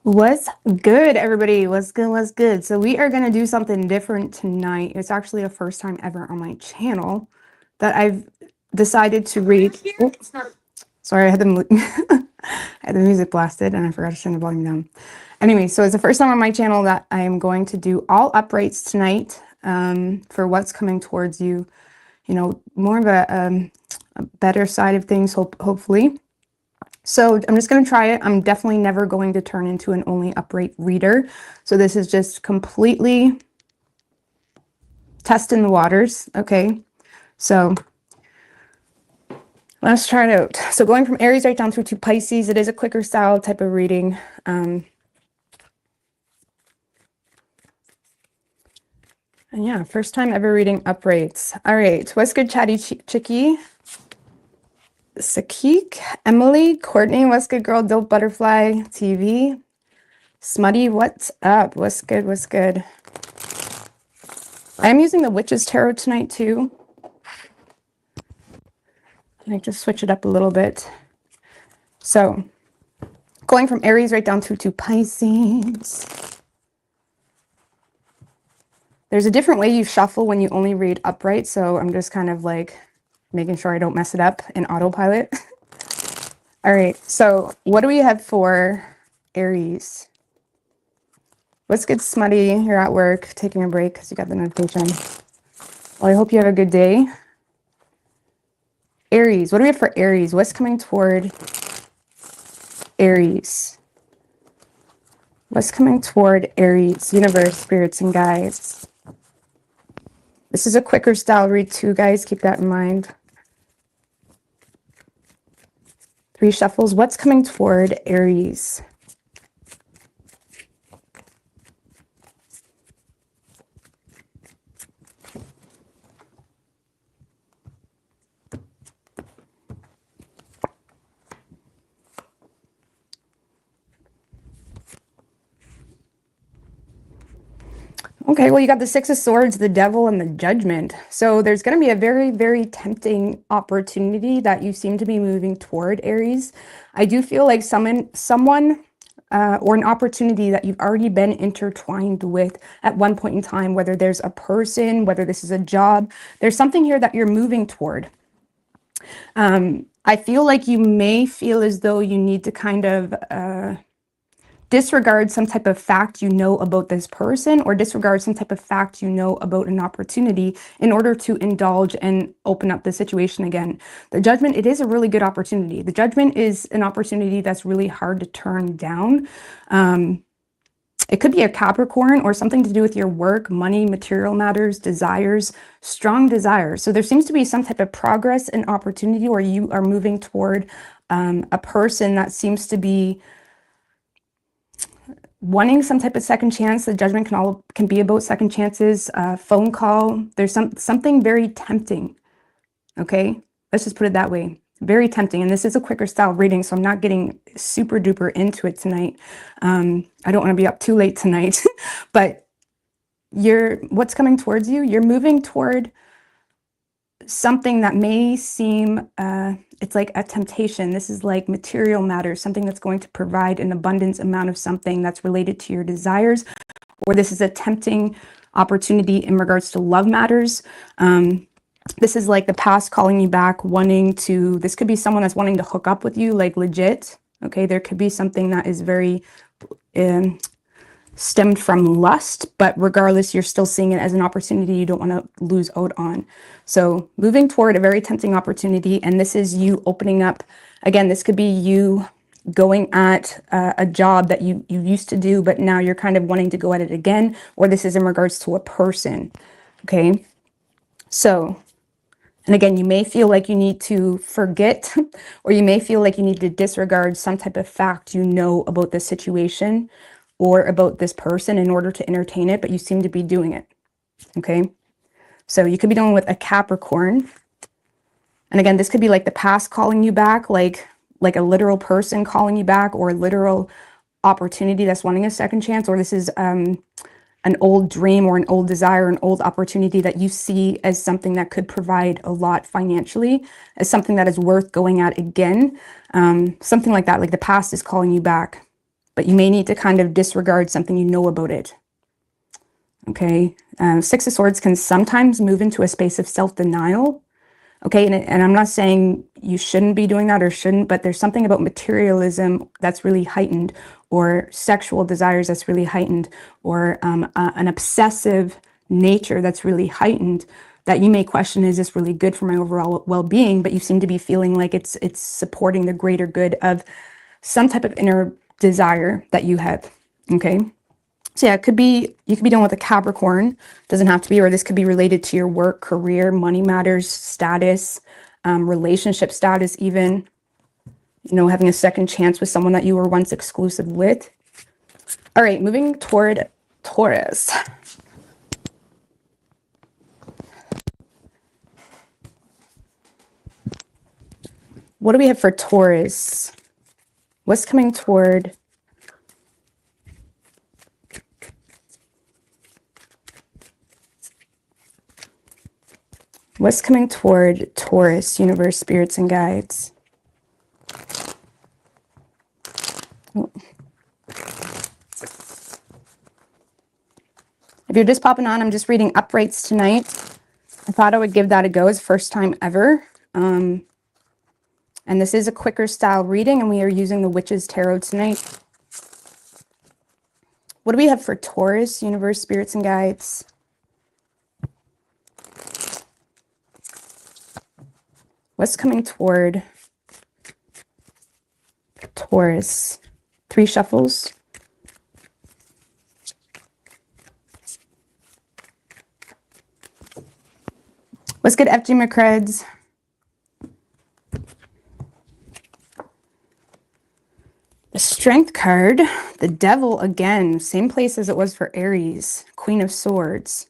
What's good, everybody? What's good? What's good? So we are going to do something different tonight. It's actually the first time ever on my channel that I've decided to read. Oh, sorry, I had I had the music blasted and I forgot to turn the volume down. Anyway, so it's the first time on my channel that I am going to do all uprights tonight for what's coming towards you. You know, more of a better side of things, hopefully. So I'm just going to try it. I'm definitely never going to turn into an only upright reader. So this is just completely testing the waters. Okay. So let's try it out. So going from Aries right down through to Pisces, it is a quicker style type of reading. And yeah, first time ever reading uprights. All right. What's good, Chatty Chickie? Sakik, Emily, Courtney, what's good, girl? Dope Butterfly TV, Smutty, what's up? What's good? What's good? I'm using the Witch's Tarot tonight too. I just switch it up a little bit. So going from Aries right down to Pisces. There's a different way you shuffle when you only read upright, so I'm just kind of like making sure I don't mess it up in autopilot. All right, so what do we have for Aries? What's good, Smutty? You're at work, taking a break because you got the notification. Well, I hope you have a good day. Aries, what do we have for Aries? What's coming toward Aries? What's coming toward Aries? Universe, spirits, and guides. This is a quicker style read too, guys. Keep that in mind. 3 shuffles. What's coming toward Aries? Okay, well, you got the 6 of Swords, the Devil, and the Judgment. So there's going to be a very, very tempting opportunity that you seem to be moving toward, Aries. I do feel like someone or an opportunity that you've already been intertwined with at one point in time, whether there's a person, whether this is a job, there's something here that you're moving toward. I feel like you may feel as though you need to kind of disregard some type of fact you know about this person, or disregard some type of fact you know about an opportunity in order to indulge and open up the situation again. The Judgment, it is a really good opportunity. The Judgment is an opportunity that's really hard to turn down. It could be a Capricorn or something to do with your work, money, material matters, desires, strong desires. So there seems to be some type of progress and opportunity where you are moving toward a person that seems to be wanting some type of second chance. The Judgment can be about second chances, phone call. There's something very tempting. Okay, let's just put it that way. Very tempting. And this is a quicker style reading, so I'm not getting super duper into it tonight. I don't want to be up too late tonight, but what's coming towards you? You're moving toward something that may seem it's like a temptation. This is like material matters, something that's going to provide an abundance amount of something that's related to your desires, or this is a tempting opportunity in regards to love matters. This is like the past calling you back, this could be someone that's wanting to hook up with you, like legit. Okay, there could be something that is very stemmed from lust, but regardless, you're still seeing it as an opportunity you don't want to lose out on. So moving toward a very tempting opportunity, and this is you opening up. Again, this could be you going at a job that you used to do, but now you're kind of wanting to go at it again, or this is in regards to a person. Okay, so, and again, you may feel like you need to forget, or you may feel like you need to disregard some type of fact you know about this situation or about this person in order to entertain it, but you seem to be doing it. Okay, so you could be dealing with a Capricorn. And again, this could be like the past calling you back, like a literal person calling you back, or a literal opportunity that's wanting a second chance, or this is an old dream or an old desire, an old opportunity that you see as something that could provide a lot financially, as something that is worth going at again. Something like that, like the past is calling you back. but you may need to kind of disregard something you know about it. Okay, Six of Swords can sometimes move into a space of self-denial. Okay, and I'm not saying you shouldn't be doing that or shouldn't, but there's something about materialism that's really heightened, or sexual desires that's really heightened, or an obsessive nature that's really heightened, that you may question, is this really good for my overall well-being? But you seem to be feeling like it's supporting the greater good of some type of inner desire that you have. Okay. So yeah, it could be, you could be dealing with a Capricorn, doesn't have to be, or this could be related to your work, career, money matters, status, relationship status, even, you know, having a second chance with someone that you were once exclusive with. All right, moving toward Taurus. What do we have for Taurus? What's coming toward Taurus, universe, spirits, and guides? Oh. If you're just popping on, I'm just reading uprights tonight. I thought I would give that a go. It's first time ever. And this is a quicker style reading, and we are using the Witch's Tarot tonight. What do we have for Taurus, universe, spirits, and guides? What's coming toward Taurus? 3 shuffles. What's good, FG McCreds? The Strength card, the Devil again, same place as it was for Aries, Queen of Swords.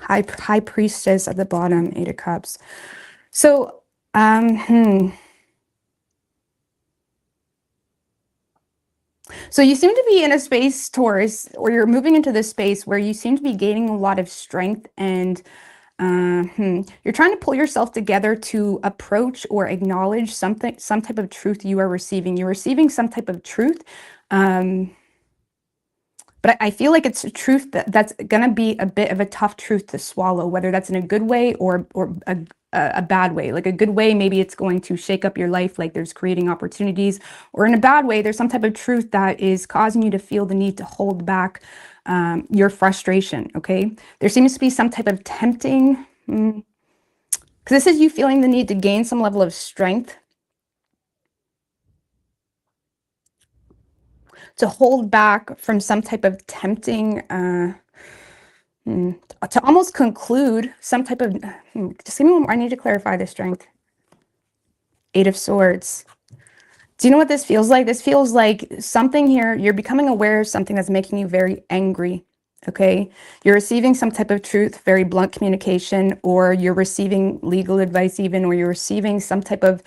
High Priestess at the bottom, 8 of Cups. So, So you seem to be in a space, Taurus, or you're moving into this space where you seem to be gaining a lot of strength, and you're trying to pull yourself together to approach or acknowledge some type of truth you are receiving. You're receiving some type of truth, but I feel like it's a truth that's going to be a bit of a tough truth to swallow, whether that's in a good way or a bad way. Like a good way, maybe it's going to shake up your life, like there's creating opportunities, or in a bad way, there's some type of truth that is causing you to feel the need to hold back your frustration. Okay, there seems to be some type of tempting, because this is you feeling the need to gain some level of strength to hold back from some type of tempting, to almost conclude some type of, just give me one more, I need to clarify the Strength. 8 of Swords. Do you know what this feels like? This feels like something here, you're becoming aware of something that's making you very angry, okay? You're receiving some type of truth, very blunt communication, or you're receiving legal advice even, or you're receiving some type of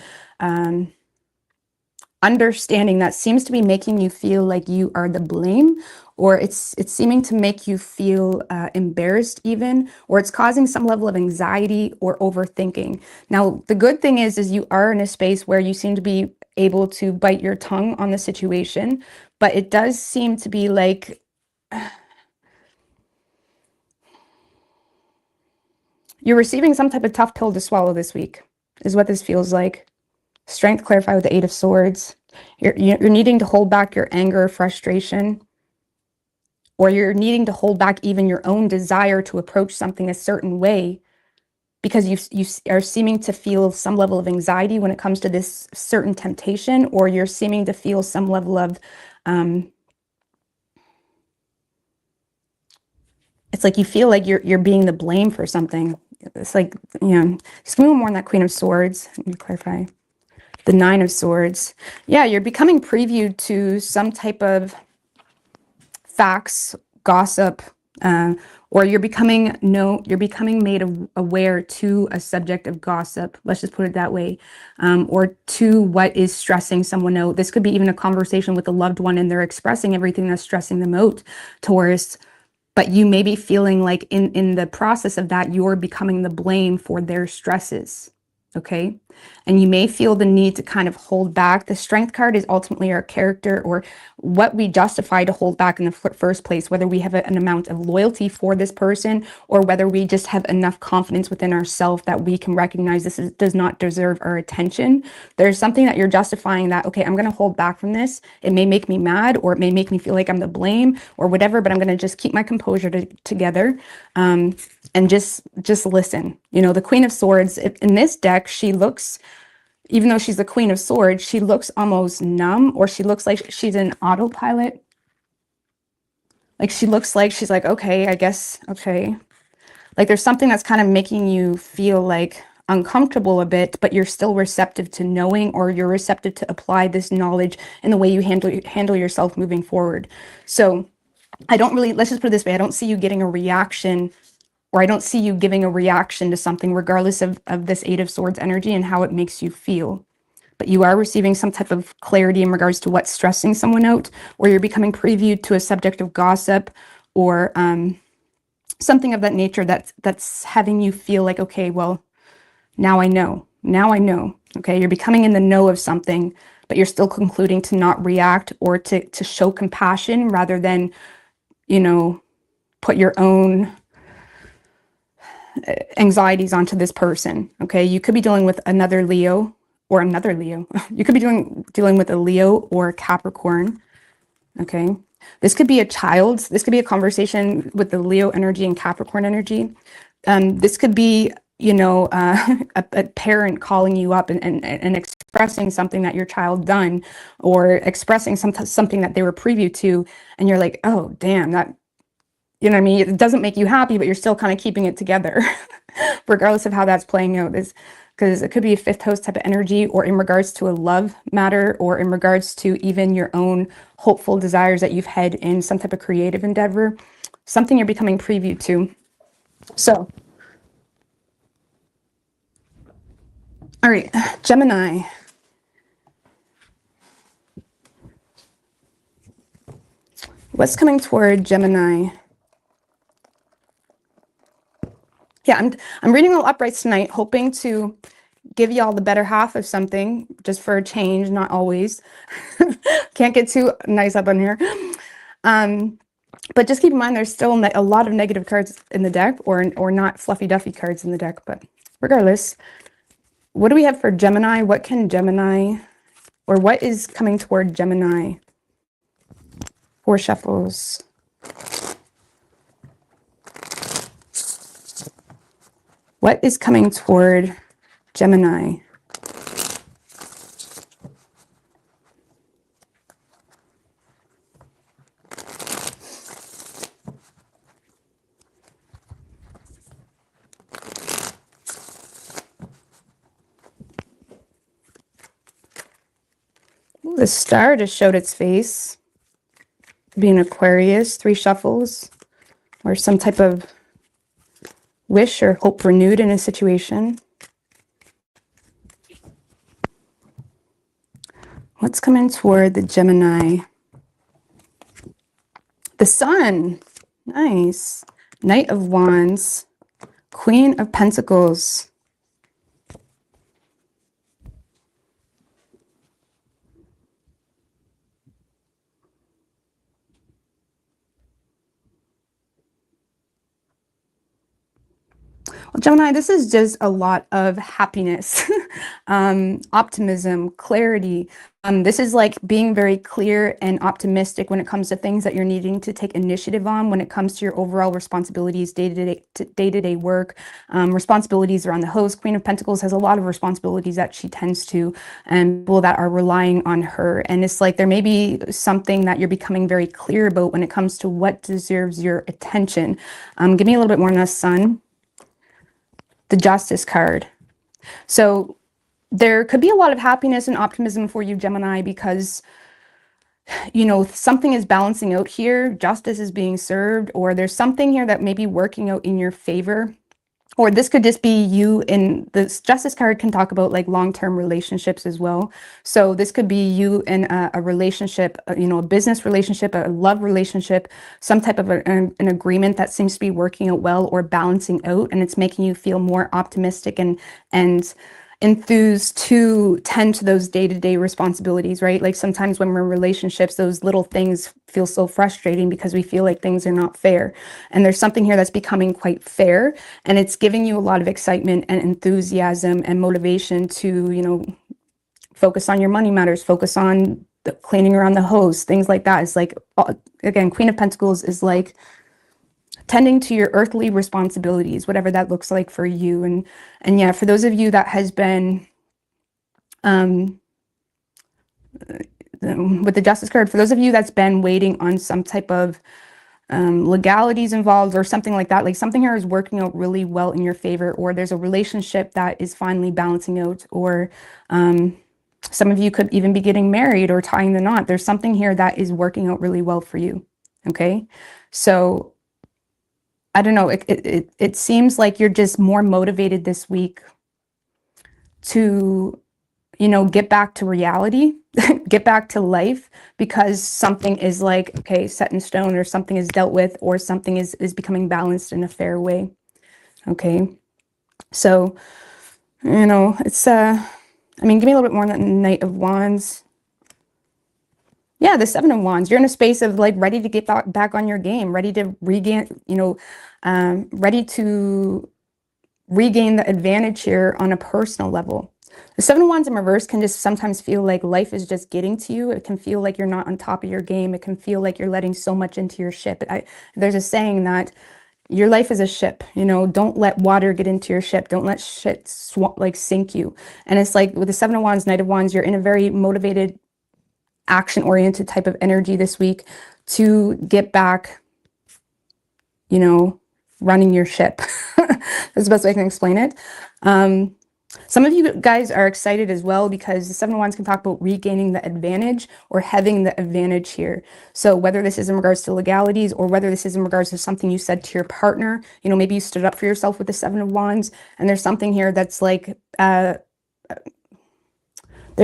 understanding that seems to be making you feel like you are the blame, or it's seeming to make you feel embarrassed even, or it's causing some level of anxiety or overthinking. Now, the good thing is you are in a space where you seem to be able to bite your tongue on the situation, but it does seem to be like you're receiving some type of tough pill to swallow this week, is what this feels like. Strength clarified with the 8 of Swords. You're needing to hold back your anger or frustration, or you're needing to hold back even your own desire to approach something a certain way, because you are seeming to feel some level of anxiety when it comes to this certain temptation, or you're seeming to feel some level of, it's like you feel like you're being the blame for something. It's like, you know, just give me one more on that Queen of Swords. Let me clarify. The 9 of Swords. Yeah, you're becoming previewed to some type of facts, gossip, or you're becoming made aware to a subject of gossip. Let's just put it that way, or to what is stressing someone out. This could be even a conversation with a loved one, and they're expressing everything that's stressing them out, Taurus. but you may be feeling like in the process of that, you're becoming the blame for their stresses. Okay. And you may feel the need to kind of hold back. The Strength card is ultimately our character, or what we justify to hold back in the first place, whether we have an amount of loyalty for this person or whether we just have enough confidence within ourselves that we can recognize does not deserve our attention. There's something that you're justifying that, okay, I'm going to hold back from this. It may make me mad, or it may make me feel like I'm the blame or whatever, but I'm going to just keep my composure together. And just listen. You know, the Queen of Swords in this deck, she looks, even though she's the Queen of Swords, she looks almost numb, or she looks like she's in autopilot. Like she looks like she's like, okay, I guess, okay. Like there's something that's kind of making you feel like uncomfortable a bit, but you're still receptive to knowing, or you're receptive to apply this knowledge in the way you handle yourself moving forward. So I don't really, let's just put it this way, I don't see you getting a reaction, or I don't see you giving a reaction to something regardless of this Eight of Swords energy and how it makes you feel. But you are receiving some type of clarity in regards to what's stressing someone out, or you're becoming previewed to a subject of gossip, or something of that nature that's having you feel like, okay, well, now I know. Now I know. Okay, you're becoming in the know of something, but you're still concluding to not react or to show compassion rather than, you know, put your own anxieties onto this person. Okay, you could be dealing with another Leo or another Leo. You could be dealing with a Leo or a Capricorn. Okay, this could be a child. This could be a conversation with the Leo energy and Capricorn energy. This could be, you know, a parent calling you up and expressing something that your child done, or expressing something that they were preview to, and you're like, oh damn, that, you know what I mean? It doesn't make you happy, but you're still kind of keeping it together, regardless of how that's playing out. Is because it could be a fifth house type of energy, or in regards to a love matter, or in regards to even your own hopeful desires that you've had in some type of creative endeavor, something you're becoming preview to. So, all right, Gemini. What's coming toward Gemini? Yeah, I'm reading all uprights tonight, hoping to give y'all the better half of something, just for a change, not always. Can't get too nice up on here. But just keep in mind, there's still a lot of negative cards in the deck, or not fluffy duffy cards in the deck. But regardless, what do we have for Gemini? What can Gemini, or what is coming toward Gemini? 4 shuffles. What is coming toward Gemini? Ooh, the star just showed its face. Could be an Aquarius, 3 shuffles, or some type of wish or hope renewed in a situation. What's coming toward the Gemini? The Sun. Nice. Knight of Wands. Queen of Pentacles. Well, Gemini, this is just a lot of happiness, optimism, clarity. This is like being very clear and optimistic when it comes to things that you're needing to take initiative on, when it comes to your overall responsibilities, day-to-day work, responsibilities around the host. Queen of Pentacles has a lot of responsibilities that she tends to, and people that are relying on her. And it's like there may be something that you're becoming very clear about when it comes to what deserves your attention. Give me a little bit more on the Sun. The Justice card. So there could be a lot of happiness and optimism for you, Gemini, because, you know, something is balancing out here. Justice is being served, or there's something here that may be working out in your favor, or this could just be you. In this Justice card can talk about like long-term relationships as well. So this could be you in a relationship, you know, a business relationship, a love relationship, some type of an agreement that seems to be working out well or balancing out, and it's making you feel more optimistic and enthused to tend to those day-to-day responsibilities, right? Like sometimes when we're in relationships, those little things feel so frustrating because we feel like things are not fair. And there's something here that's becoming quite fair, and it's giving you a lot of excitement and enthusiasm and motivation to, you know, focus on your money matters, focus on the cleaning around the house, things like that. It's like, again, Queen of Pentacles is like tending to your earthly responsibilities, whatever that looks like for you. And yeah, for those of you that has been with the Justice card, for those of you that's been waiting on some type of legalities involved or something like that, like something here is working out really well in your favor, or there's a relationship that is finally balancing out, or some of you could even be getting married or tying the knot. There's something here that is working out really well for you. Okay, so I don't know, it seems like you're just more motivated this week to, you know, get back to reality, get back to life, because something is like, okay, set in stone, or something is dealt with, or something is becoming balanced in a fair way. Okay, so, you know, it's, I mean, give me a little bit more on that Knight of Wands. Yeah, the Seven of Wands. You're in a space of like ready to get back on your game, ready to regain, you know, ready to regain the advantage here on a personal level. The Seven of Wands in reverse can just sometimes feel like life is just getting to you. It can feel like you're not on top of your game. It can feel like you're letting so much into your ship. There's a saying that your life is a ship, you know, don't let water get into your ship. Don't let shit like sink you. And it's like with the Seven of Wands, Knight of Wands, you're in a very motivated, action-oriented type of energy this week to get back, you know, running your ship. That's the best way I can explain it. Some of you guys are excited as well because the Seven of Wands can talk about regaining the advantage or having the advantage here. So whether this is in regards to legalities or whether this is in regards to something you said to your partner, you know, maybe you stood up for yourself with the Seven of Wands, and there's something here that's like, there's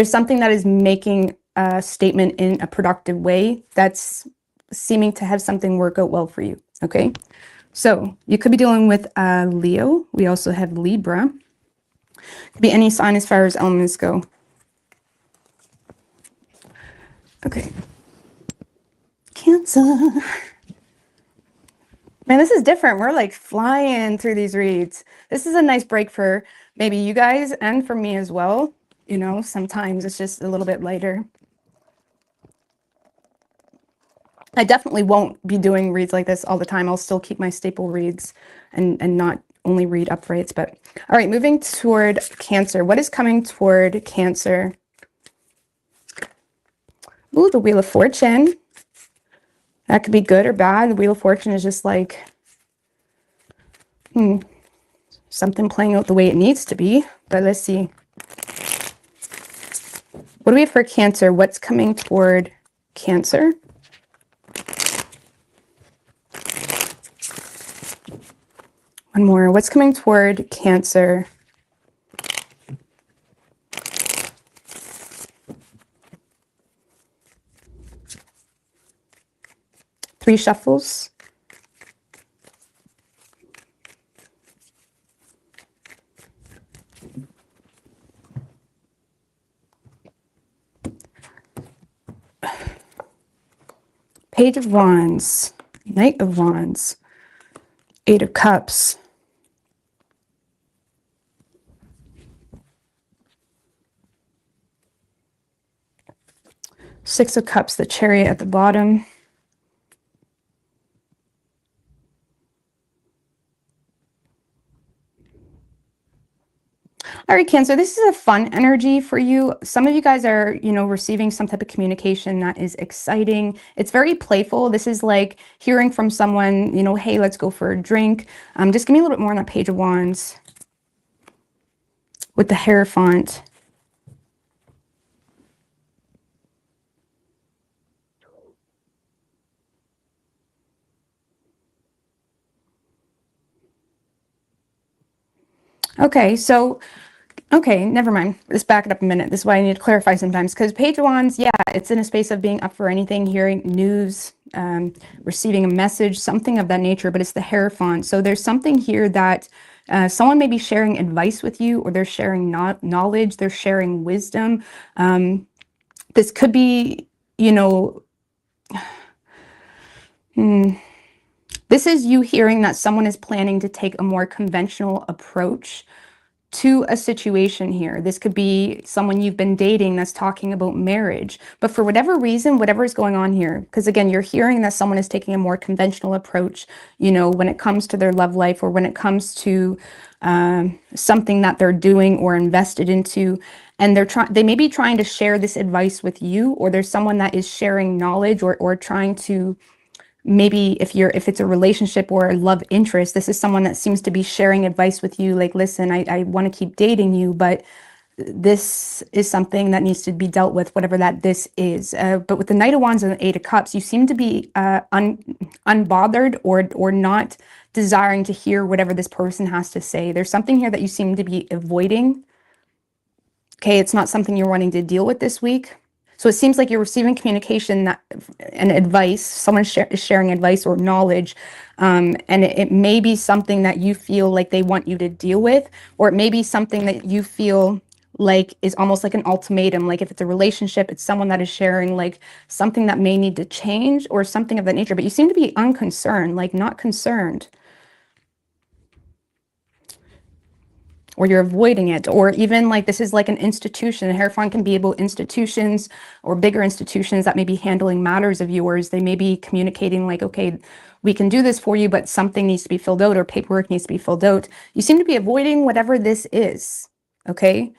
something that is making a statement in a productive way that's seeming to have something work out well for you. Okay, so you could be dealing with Leo. We also have Libra. Could be any sign as far as elements go. Okay, Cancer. Man, this is different. We're like flying through these reads. This is a nice break for maybe you guys and for me as well. You know, sometimes it's just a little bit lighter. I definitely won't be doing reads like this all the time. I'll still keep my staple reads and not only read uprights. But all right, moving toward Cancer. What is coming toward Cancer? Ooh, the Wheel of Fortune. That could be good or bad. The Wheel of Fortune is just like, something playing out the way it needs to be. But let's see. What do we have for Cancer? What's coming toward Cancer? One more. What's coming toward Cancer? Three shuffles. Page of Wands. Knight of Wands. Eight of Cups. Six of Cups, the Chariot at the bottom. All right, Cancer, this is a fun energy for you. Some of you guys are, you know, receiving some type of communication that is exciting. It's very playful. This is like hearing from someone, you know, hey, let's go for a drink. Just give me a little bit more on that Page of Wands with the Hierophant. Okay, so, okay, never mind. Let's back it up a minute. This is why I need to clarify sometimes, because Page of Wands, yeah, it's in a space of being up for anything, hearing news, receiving a message, something of that nature, but it's the Hierophant. So there's something here that someone may be sharing advice with you, or they're sharing knowledge, they're sharing wisdom. This could be, you know, this is you hearing that someone is planning to take a more conventional approach to a situation here. This could be someone you've been dating that's talking about marriage, but for whatever reason, whatever is going on here, because again, you're hearing that someone is taking a more conventional approach, you know, when it comes to their love life, or when it comes to something that they're doing or invested into, and they may be trying to share this advice with you, or there's someone that is sharing knowledge, or trying to, maybe if it's a relationship or a love interest, this is someone that seems to be sharing advice with you, like, listen, I want to keep dating you, but this is something that needs to be dealt with, whatever this is. But with the Knight of Wands and the Eight of Cups, you seem to be unbothered, or not desiring to hear whatever this person has to say. There's something here that you seem to be avoiding. Okay, it's not something you're wanting to deal with this week. So it seems like you're receiving communication and advice, someone is sharing advice or knowledge, and it may be something that you feel like they want you to deal with, or it may be something that you feel like is almost like an ultimatum. Like if it's a relationship, it's someone that is sharing like something that may need to change, or something of that nature, but you seem to be unconcerned, like not concerned. Or you're avoiding it, or even like this is like an institution. A Hierophant can be about institutions, or bigger institutions that may be handling matters of yours. They may be communicating like, okay, we can do this for you, but something needs to be filled out, or paperwork needs to be filled out. You seem to be avoiding whatever this is, okay?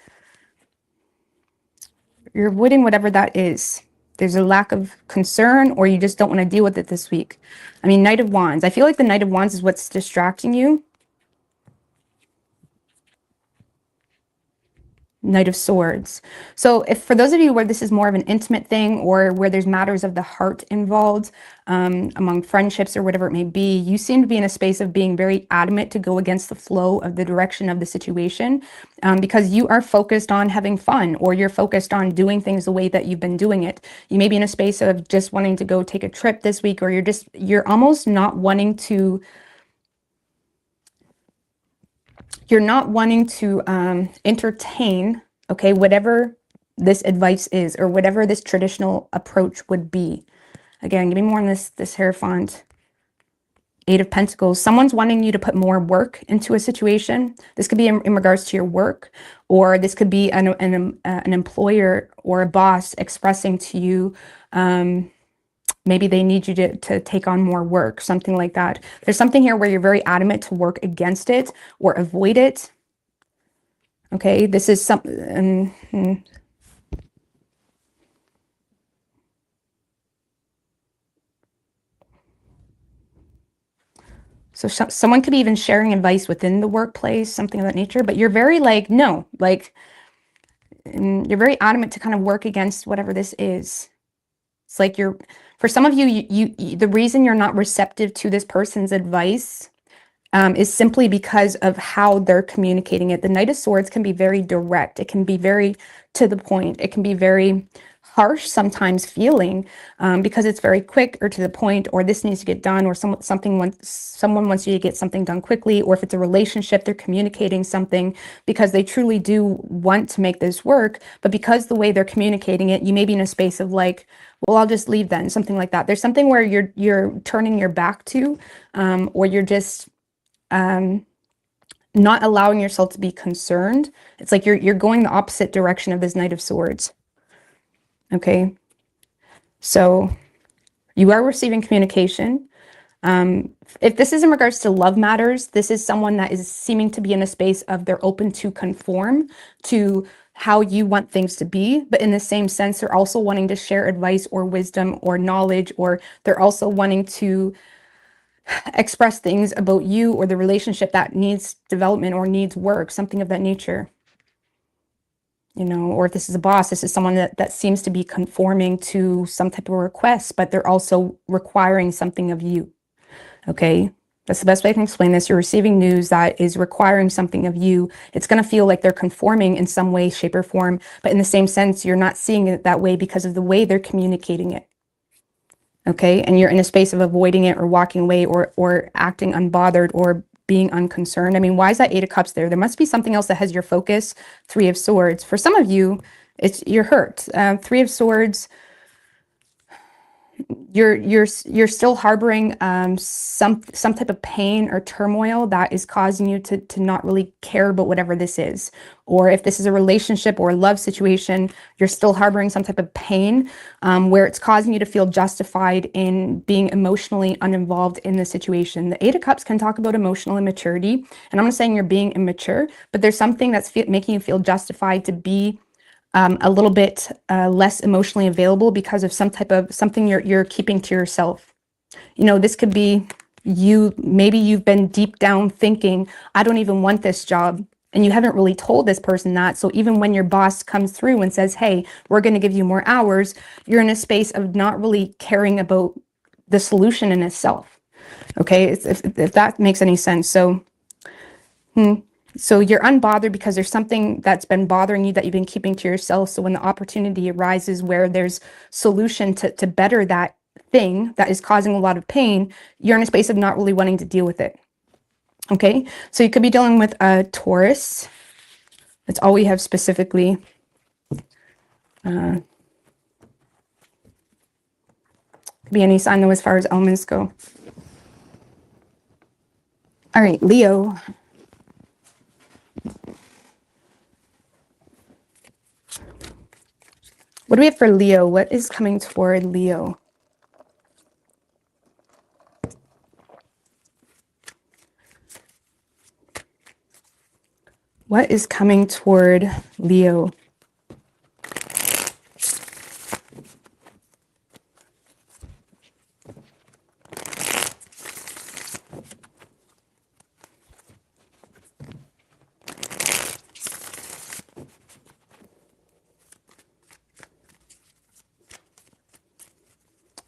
You're avoiding whatever that is. There's a lack of concern, or you just don't want to deal with it this week. I mean, Knight of Wands. I feel like the Knight of Wands is what's distracting you. Knight of Swords. So if for those of you where this is more of an intimate thing, or where there's matters of the heart involved, among friendships or whatever it may be, you seem to be in a space of being very adamant to go against the flow of the direction of the situation, because you are focused on having fun, or you're focused on doing things the way that you've been doing it. You may be in a space of just wanting to go take a trip this week, or you're almost not wanting to, entertain, okay, whatever this advice is, or whatever this traditional approach would be. Again, give me more on this Hierophant. Eight of Pentacles. Someone's wanting you to put more work into a situation. This could be in regards to your work, or this could be an employer or a boss expressing to you, maybe they need you to take on more work, something like that. There's something here where you're very adamant to work against it or avoid it. Okay, this is something. So someone could be even sharing advice within the workplace, something of that nature, but you're very like, no, like, you're very adamant to kind of work against whatever this is. It's like for some of you, the reason you're not receptive to this person's advice is simply because of how they're communicating it. The Knight of Swords can be very direct. It can be very to the point. It can be very harsh sometimes feeling, because it's very quick or to the point, or this needs to get done, or someone wants you to get something done quickly, or if it's a relationship, they're communicating something because they truly do want to make this work, but because the way they're communicating it, you may be in a space of like, well, I'll just leave then, something like that. There's something where you're turning your back to, or you're just not allowing yourself to be concerned. It's like you're going the opposite direction of this Knight of Swords. Okay, so you are receiving communication. If this is in regards to love matters, this is someone that is seeming to be in a space of they're open to conform to how you want things to be, but in the same sense, they're also wanting to share advice or wisdom or knowledge, or they're also wanting to express things about you or the relationship that needs development or needs work, something of that nature. You know, or if this is a boss, this is someone that seems to be conforming to some type of request, but they're also requiring something of you. Okay. That's the best way I can explain this. You're receiving news that is requiring something of you. It's going to feel like they're conforming in some way, shape, or form. But in the same sense, you're not seeing it that way because of the way they're communicating it. Okay? And you're in a space of avoiding it or walking away or acting unbothered or being unconcerned. I mean, why is that 8 of Cups there? There must be something else that has your focus. 3 of Swords. For some of you, you're hurt. 3 of Swords. You're still harboring some type of pain or turmoil that is causing you to not really care about whatever this is. Or if this is a relationship or a love situation, you're still harboring some type of pain where it's causing you to feel justified in being emotionally uninvolved in the situation. The 8 of Cups can talk about emotional immaturity, and I'm not saying you're being immature, but there's something that's making you feel justified to be a little bit less emotionally available because of something you're keeping to yourself. You know, this could be maybe you've been deep down thinking, I don't even want this job. And you haven't really told this person that. So even when your boss comes through and says, hey, we're going to give you more hours, you're in a space of not really caring about the solution in itself. Okay, if that makes any sense. So, So you're unbothered because there's something that's been bothering you that you've been keeping to yourself. So when the opportunity arises where there's solution to better that thing that is causing a lot of pain, you're in a space of not really wanting to deal with it. Okay, so you could be dealing with a Taurus. That's all we have specifically. Could be any sign though as far as elements go. All right, Leo. What do we have for Leo? What is coming toward Leo? What is coming toward Leo?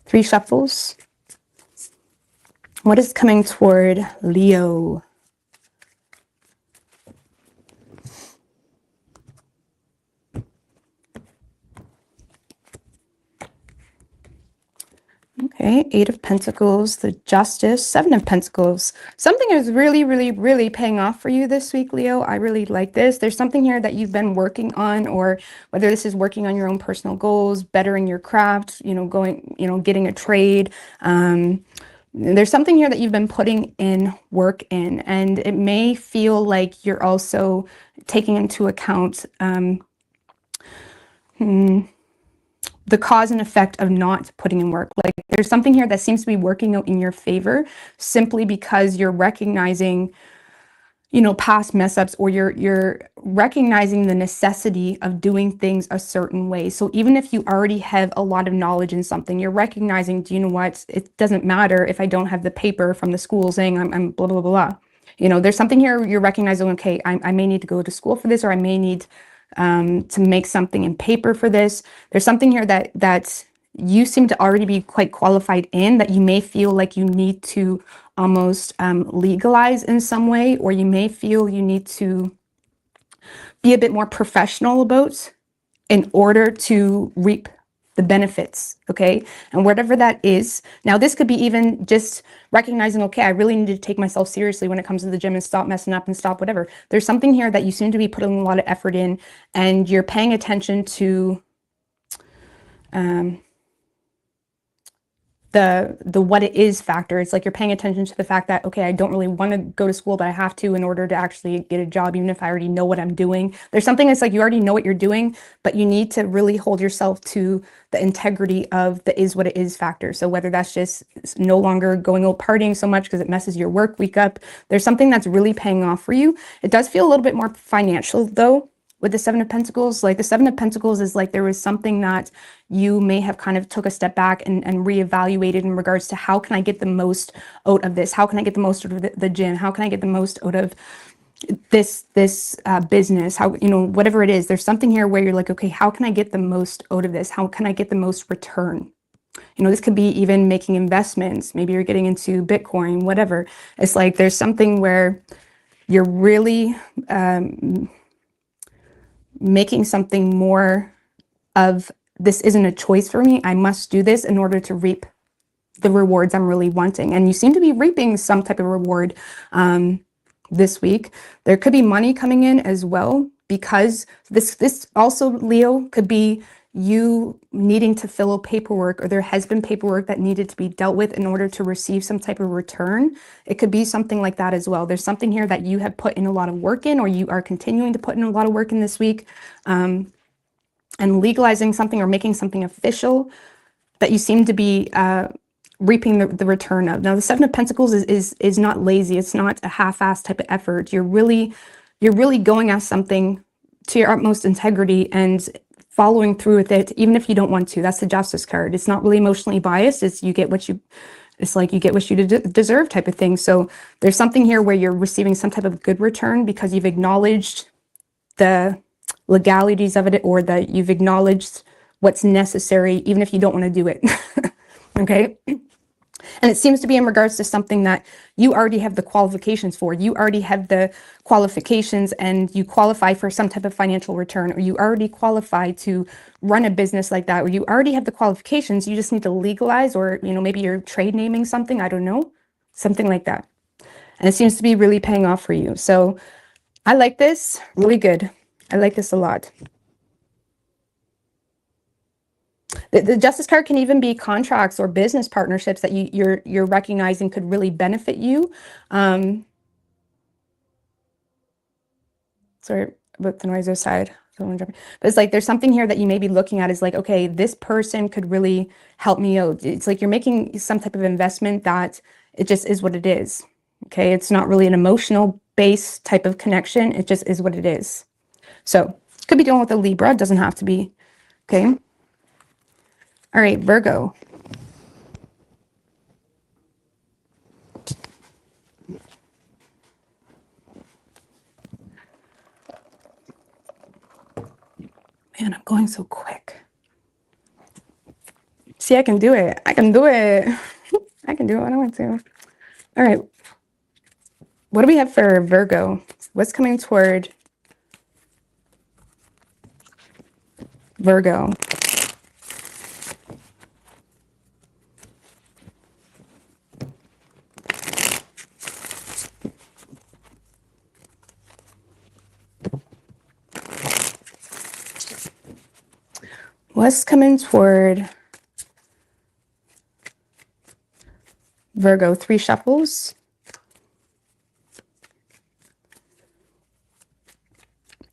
Three shuffles. What is coming toward Leo? Okay, 8 of Pentacles, the Justice, 7 of Pentacles. Something is really, really, really paying off for you this week, Leo. I really like this. There's something here that you've been working on, or whether this is working on your own personal goals, bettering your craft, getting a trade. There's something here that you've been putting in work in, and it may feel like you're also taking into account the cause and effect of not putting in work. Like there's something here that seems to be working out in your favor simply because you're recognizing, past mess ups, or you're recognizing the necessity of doing things a certain way. So even if you already have a lot of knowledge in something, you're recognizing, do you know what? It doesn't matter if I don't have the paper from the school saying I'm blah, blah, blah, blah. There's something here you're recognizing, okay, I may need to go to school for this, or I may need to make something in paper for this. There's something here that you seem to already be quite qualified in, that you may feel like you need to almost legalize in some way, or you may feel you need to be a bit more professional about in order to reap the benefits, okay? And whatever that is. Now, this could be even just recognizing, okay, I really need to take myself seriously when it comes to the gym and stop messing up and stop whatever. There's something here that you seem to be putting a lot of effort in, and you're paying attention to the what it is factor. It's like you're paying attention to the fact that, okay, I don't really want to go to school, but I have to in order to actually get a job, even if I already know what I'm doing. There's something that's like you already know what you're doing, but you need to really hold yourself to the integrity of the is what it is factor. So whether that's just no longer going out partying so much because it messes your work week up, there's something that's really paying off for you. It does feel a little bit more financial though, with the 7 of Pentacles. Like the 7 of Pentacles is like there was something that you may have kind of took a step back and reevaluated in regards to how can I get the most out of this? How can I get the most out of the gym? How can I get the most out of this business? How, whatever it is, there's something here where you're like, okay, how can I get the most out of this? How can I get the most return? You know, this could be even making investments. Maybe you're getting into Bitcoin, whatever. It's like there's something where you're really making something more of, this isn't a choice for me. I must do this in order to reap the rewards I'm really wanting. And you seem to be reaping some type of reward this week. There could be money coming in as well, because this also, Leo, could be you needing to fill out paperwork, or there has been paperwork that needed to be dealt with in order to receive some type of return. It could be something like that as well. There's something here that you have put in a lot of work in, or you are continuing to put in a lot of work in this week, and legalizing something or making something official that you seem to be reaping the return of. Now, the Seven of Pentacles is not lazy. It's not a half-assed type of effort. You're really going at something to your utmost integrity and following through with it, even if you don't want to. That's the Justice card. It's not really emotionally biased. It's you get what you, it's like you get what you deserve type of thing. So there's something here where you're receiving some type of good return because you've acknowledged the legalities of it, or that you've acknowledged what's necessary, even if you don't want to do it. Okay. And it seems to be in regards to something that you already have the qualifications for. You already have the qualifications and you qualify for some type of financial return, or you already qualify to run a business like that, or you already have the qualifications. You just need to legalize, or, you know, maybe you're trade naming something. I don't know, something like that. And it seems to be really paying off for you. So I like this, really good. I like this a lot. The Justice card can even be contracts or business partnerships that you're recognizing could really benefit you. Sorry about the noise outside. But it's like there's something here that you may be looking at is like, okay, this person could really help me out. It's like you're making some type of investment that it just is what it is. Okay, it's not really an emotional based type of connection. It just is what it is. So could be dealing with a Libra. It doesn't have to be. Okay. All right, Virgo. Man, I'm going so quick. See, I can do it. I can do it. I can do it when I want to. All right. What do we have for Virgo? What's coming toward Virgo? What's coming toward Virgo? 3 shuffles.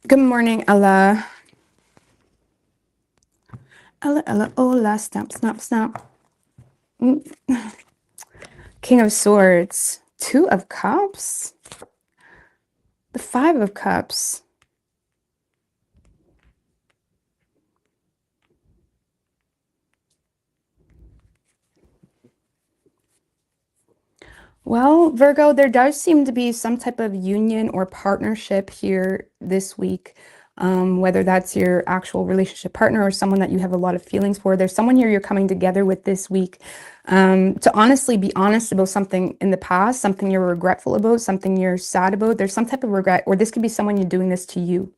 Good morning, Ella. Ella, hola, snap, snap, snap. King of Swords. 2 of Cups. The 5 of Cups. Well, Virgo, there does seem to be some type of union or partnership here this week, whether that's your actual relationship partner or someone that you have a lot of feelings for. There's someone here you're coming together with this week to honestly be honest about something in the past, something you're regretful about, something you're sad about. There's some type of regret, or this could be someone you're doing this to you.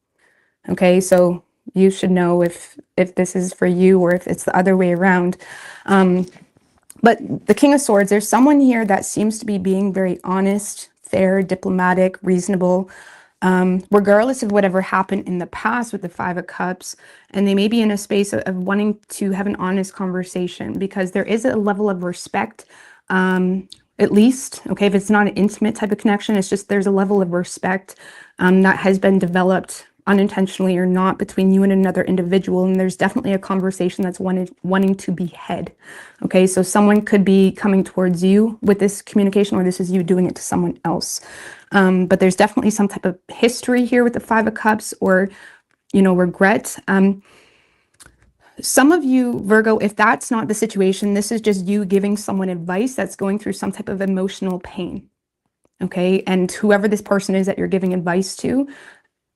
Okay, so you should know if this is for you or if it's the other way around. But the King of Swords, there's someone here that seems to be being very honest, fair, diplomatic, reasonable, regardless of whatever happened in the past with the 5 of Cups. And they may be in a space of wanting to have an honest conversation, because there is a level of respect, at least, okay, if it's not an intimate type of connection, it's just there's a level of respect that has been developed unintentionally or not between you and another individual, and there's definitely a conversation that's wanting to be had. Okay, so someone could be coming towards you with this communication, or this is you doing it to someone else. But there's definitely some type of history here with the 5 of Cups, or, you know, regret. Some of you, Virgo, if that's not the situation, this is just you giving someone advice that's going through some type of emotional pain. Okay, and whoever this person is that you're giving advice to,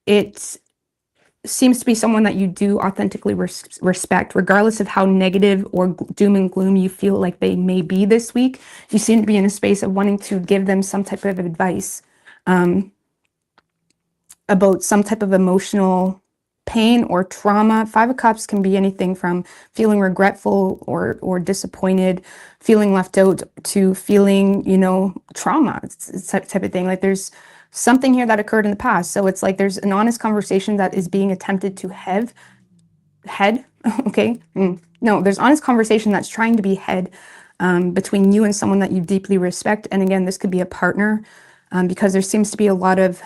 it's seems to be someone that you do authentically respect, regardless of how negative or doom and gloom you feel like they may be this week. You seem to be in a space of wanting to give them some type of advice about some type of emotional pain or trauma. Five of Cups can be anything from feeling regretful or disappointed, feeling left out, to feeling, you know, trauma. It's type of thing. Like there's something here that occurred in the past. So it's like there's an honest conversation that is being attempted to head. Okay. No, there's honest conversation that's trying to be had between you and someone that you deeply respect. And again, this could be a partner because there seems to be a lot of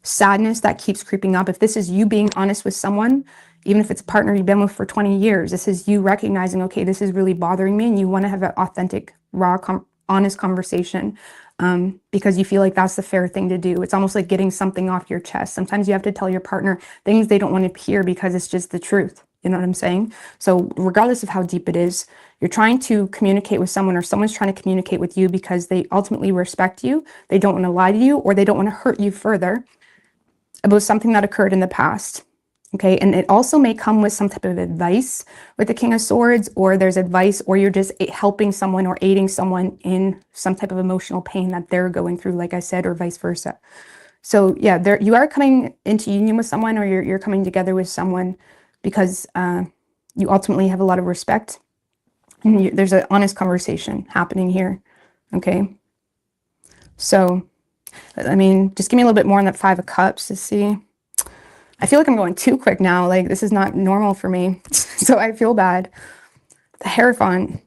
sadness that keeps creeping up. If this is you being honest with someone, even if it's a partner you've been with for 20 years, this is you recognizing, okay, this is really bothering me, and you want to have an authentic, raw, honest conversation because you feel like that's the fair thing to do. It's almost like getting something off your chest. Sometimes you have to tell your partner things they don't want to hear because it's just the truth. You know what I'm saying? So regardless of how deep it is, you're trying to communicate with someone, or someone's trying to communicate with you because they ultimately respect you. They don't want to lie to you, or they don't want to hurt you further about something that occurred in the past. Okay, and it also may come with some type of advice with the King of Swords, or there's advice, or you're just helping someone or aiding someone in some type of emotional pain that they're going through, like I said, or vice versa. So yeah, there you are coming into union with someone, or you're coming together with someone because you ultimately have a lot of respect, and there's an honest conversation happening here. Okay, so I mean, just give me a little bit more on that Five of Cups to see. I feel like I'm going too quick now. Like this is not normal for me. So I feel bad. The Hierophant.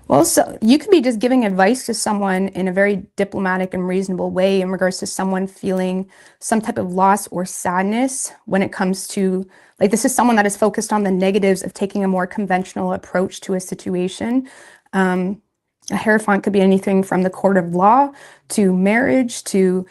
Well, so you could be just giving advice to someone in a very diplomatic and reasonable way in regards to someone feeling some type of loss or sadness when it comes to, like, this is someone that is focused on the negatives of taking a more conventional approach to a situation. A Hierophant could be anything from the court of law to marriage to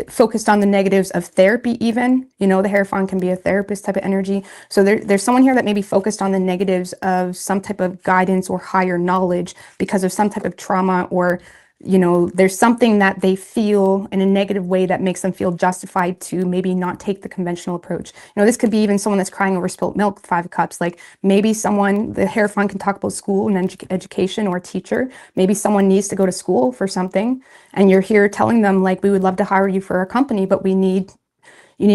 focused on the negatives of therapy even. You know, the Hierophant can be a therapist type of energy. So there's someone here that may be focused on the negatives of some type of guidance or higher knowledge because of some type of trauma, or, you know, there's something that they feel in a negative way that makes them feel justified to maybe not take the conventional approach. You know, this could be even someone that's crying over spilt milk, Five of Cups. Like maybe someone, the Hierophant can talk about school and education or teacher. Maybe someone needs to go to school for something, and you're here telling them, like, we would love to hire you for our company, but you need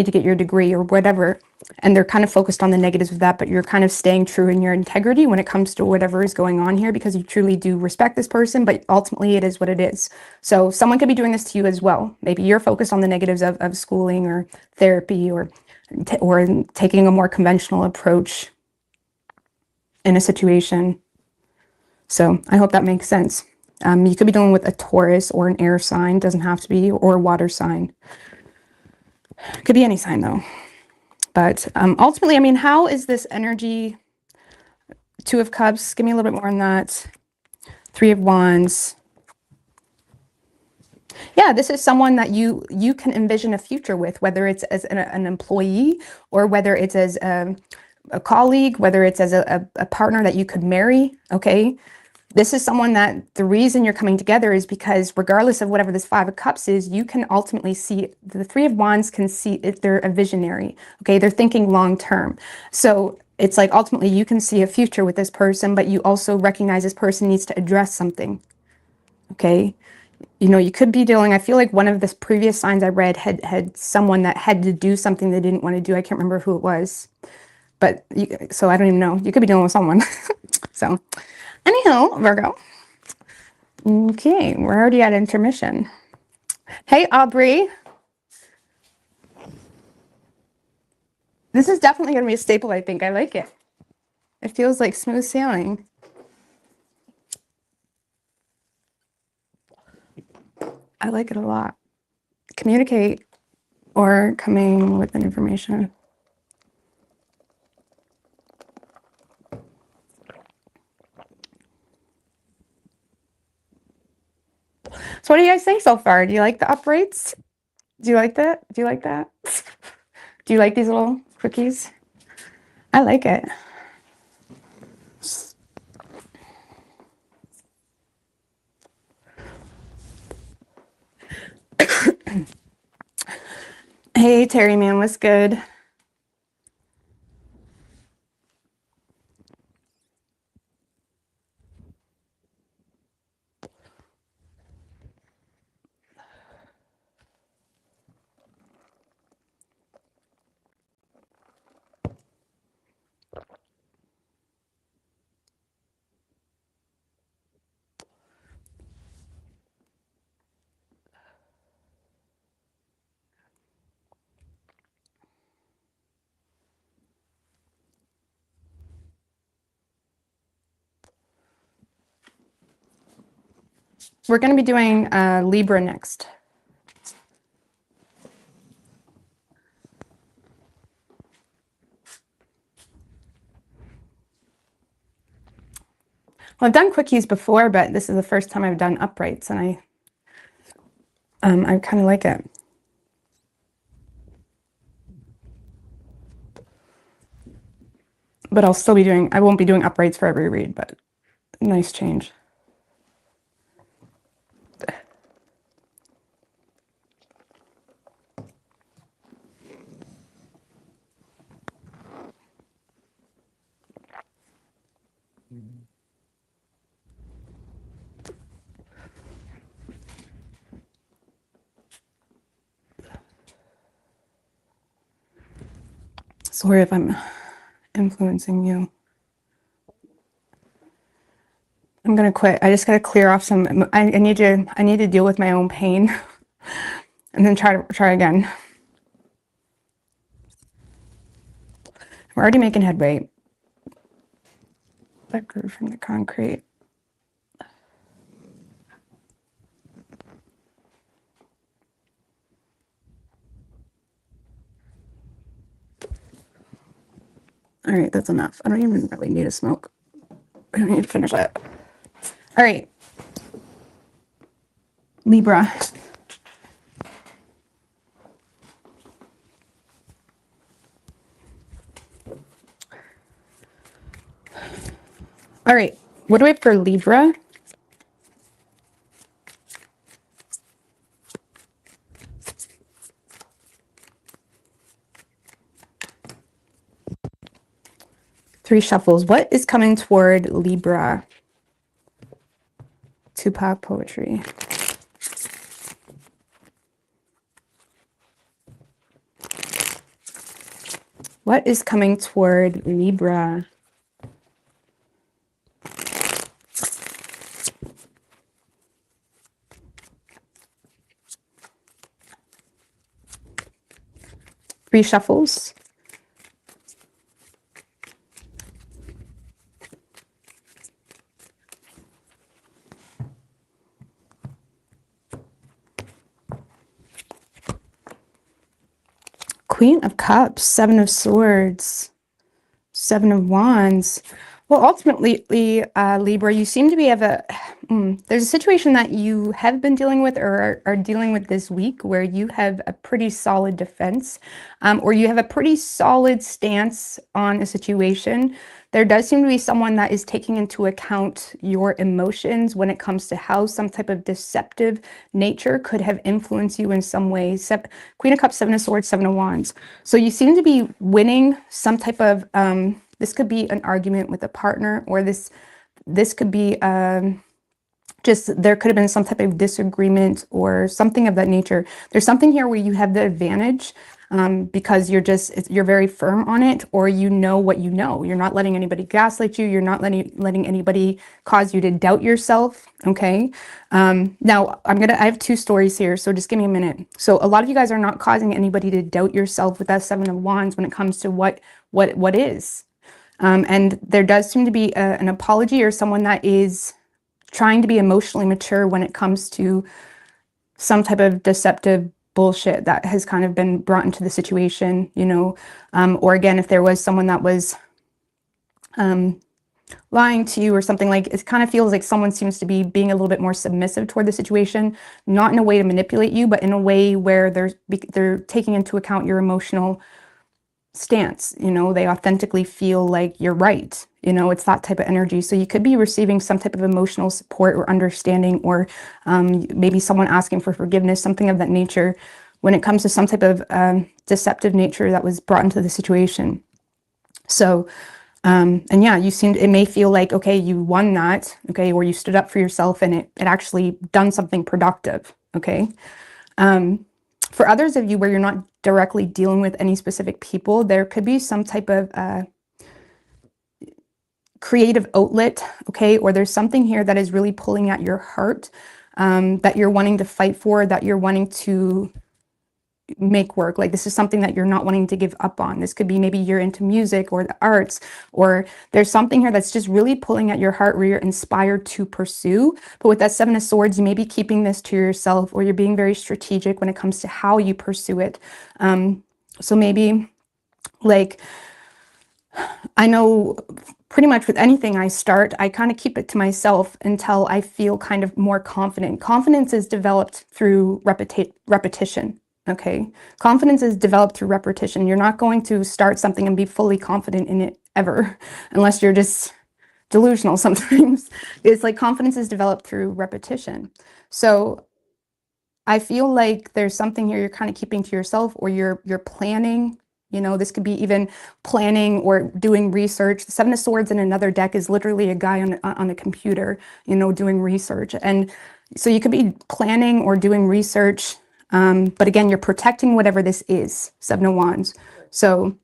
to get your degree or whatever. And they're kind of focused on the negatives of that, but you're kind of staying true in your integrity when it comes to whatever is going on here, because you truly do respect this person, but ultimately it is what it is. So someone could be doing this to you as well. Maybe you're focused on the negatives of schooling or therapy, or taking a more conventional approach in a situation. So I hope that makes sense. You could be dealing with a Taurus or an air sign, doesn't have to be, or a water sign. Could be any sign though. But ultimately, I mean, how is this energy? Two of Cups, give me a little bit more on that. Three of Wands. Yeah, this is someone that you can envision a future with, whether it's as an employee, or whether it's as a colleague, whether it's as a partner that you could marry, okay? This is someone that the reason you're coming together is because regardless of whatever this Five of Cups is, you can ultimately see, the Three of Wands can see if they're a visionary, okay? They're thinking long term. So it's like ultimately you can see a future with this person, but you also recognize this person needs to address something, okay? You know, you could be dealing, I feel like one of the previous signs I read had someone that had to do something they didn't want to do. I can't remember who it was, but so I don't even know. You could be dealing with someone. So anyhow, Virgo. Okay, we're already at intermission. Hey, Aubrey. This is definitely going to be a staple, I think. I like it. It feels like smooth sailing. I like it a lot. Communicate or coming with information. So what do you guys think so far? Do you like the uprights? Do you like that? Do you like that? Do you like these little quickies? I like it. Hey, Terry, man, what's good? We're going to be doing Libra next. Well, I've done quickies before, but this is the first time I've done uprights, and I kind of like it. But I'll still be doing, I won't be doing uprights for every read, but nice change. Sorry if I'm influencing you. I'm gonna quit. I just gotta clear off some. I need to deal with my own pain, and then try again. We're already making headway. That grew from the concrete. All right, that's enough. I don't even really need a smoke. I don't need to finish that. All right, Libra. All right, what do we have for Libra? Three shuffles. What is coming toward Libra? Tupac poetry. What is coming toward Libra? Three shuffles. Queen of Cups, Seven of Swords, Seven of Wands. Well, ultimately, Libra, you seem to be there's a situation that you have been dealing with or are dealing with this week where you have a pretty solid defense, or you have a pretty solid stance on a situation. There does seem to be someone that is taking into account your emotions when it comes to how some type of deceptive nature could have influenced you in some way. Queen of Cups, Seven of Swords, Seven of Wands. So you seem to be winning some type of, this could be an argument with a partner, or this could be just, there could have been some type of disagreement or something of that nature. There's something here where you have the advantage because you're very firm on it, or you know what you know. You're not letting anybody gaslight you. You're not letting anybody cause you to doubt yourself. Okay. Now I have two stories here, so just give me a minute. So a lot of you guys are not causing anybody to doubt yourself with that Seven of Wands when it comes to what is. And there does seem to be an apology, or someone that is trying to be emotionally mature when it comes to some type of deceptive bullshit that has kind of been brought into the situation, you know, or again, if there was someone that was lying to you or something, like it kind of feels like someone seems to be being a little bit more submissive toward the situation, not in a way to manipulate you, but in a way where they're taking into account your emotional stance. You know, they authentically feel like you're right. You know, it's that type of energy. So you could be receiving some type of emotional support or understanding, or maybe someone asking for forgiveness, something of that nature, when it comes to some type of deceptive nature that was brought into the situation. So, and yeah, it may feel like, okay, you won that, okay, or you stood up for yourself and it actually done something productive, okay? For others of you where you're not directly dealing with any specific people, there could be some type of creative outlet, okay? Or there's something here that is really pulling at your heart, that you're wanting to fight for, that you're wanting to make work. Like this is something that you're not wanting to give up on. This could be maybe you're into music or the arts, or there's something here that's just really pulling at your heart where you're inspired to pursue. But with that Seven of Swords, you may be keeping this to yourself, or you're being very strategic when it comes to how you pursue it. So maybe like, I know pretty much with anything I start, I kind of keep it to myself until I feel kind of more confident. Confidence is developed through repetition. Okay, confidence is developed through repetition. You're not going to start something and be fully confident in it ever, unless you're just delusional sometimes. It's like confidence is developed through repetition. So I feel like there's something here you're kind of keeping to yourself, or you're planning. You know, this could be even planning or doing research. The Seven of Swords in another deck is literally a guy on a computer, you know, doing research. And so you could be planning or doing research. But again, you're protecting whatever this is, Seven of Wands. So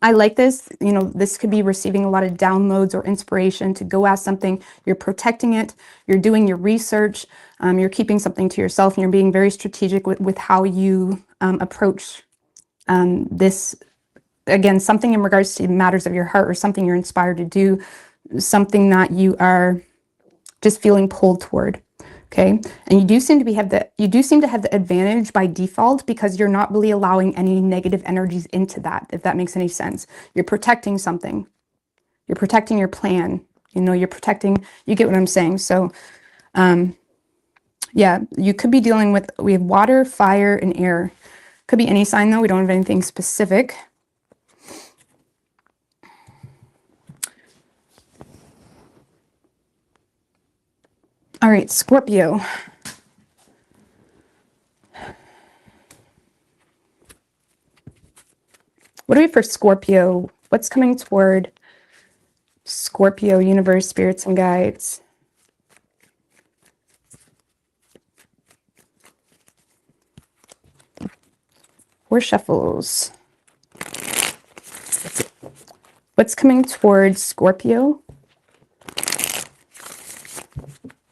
I like this, you know, this could be receiving a lot of downloads or inspiration to go ask something. You're protecting it. You're doing your research. You're keeping something to yourself, and you're being very strategic with how you approach this. Again, something in regards to matters of your heart, or something you're inspired to do, something that you are just feeling pulled toward. Okay, and you do seem to have the advantage by default, because you're not really allowing any negative energies into that, if that makes any sense. You're protecting something. You're protecting your plan. You know, you're protecting, you get what I'm saying. So, yeah, you could be dealing with, we have water, fire, and air. Could be any sign though. We don't have anything specific. All right, Scorpio. What do we have for Scorpio? What's coming toward Scorpio, universe, spirits, and guides? Four shuffles. What's coming toward Scorpio?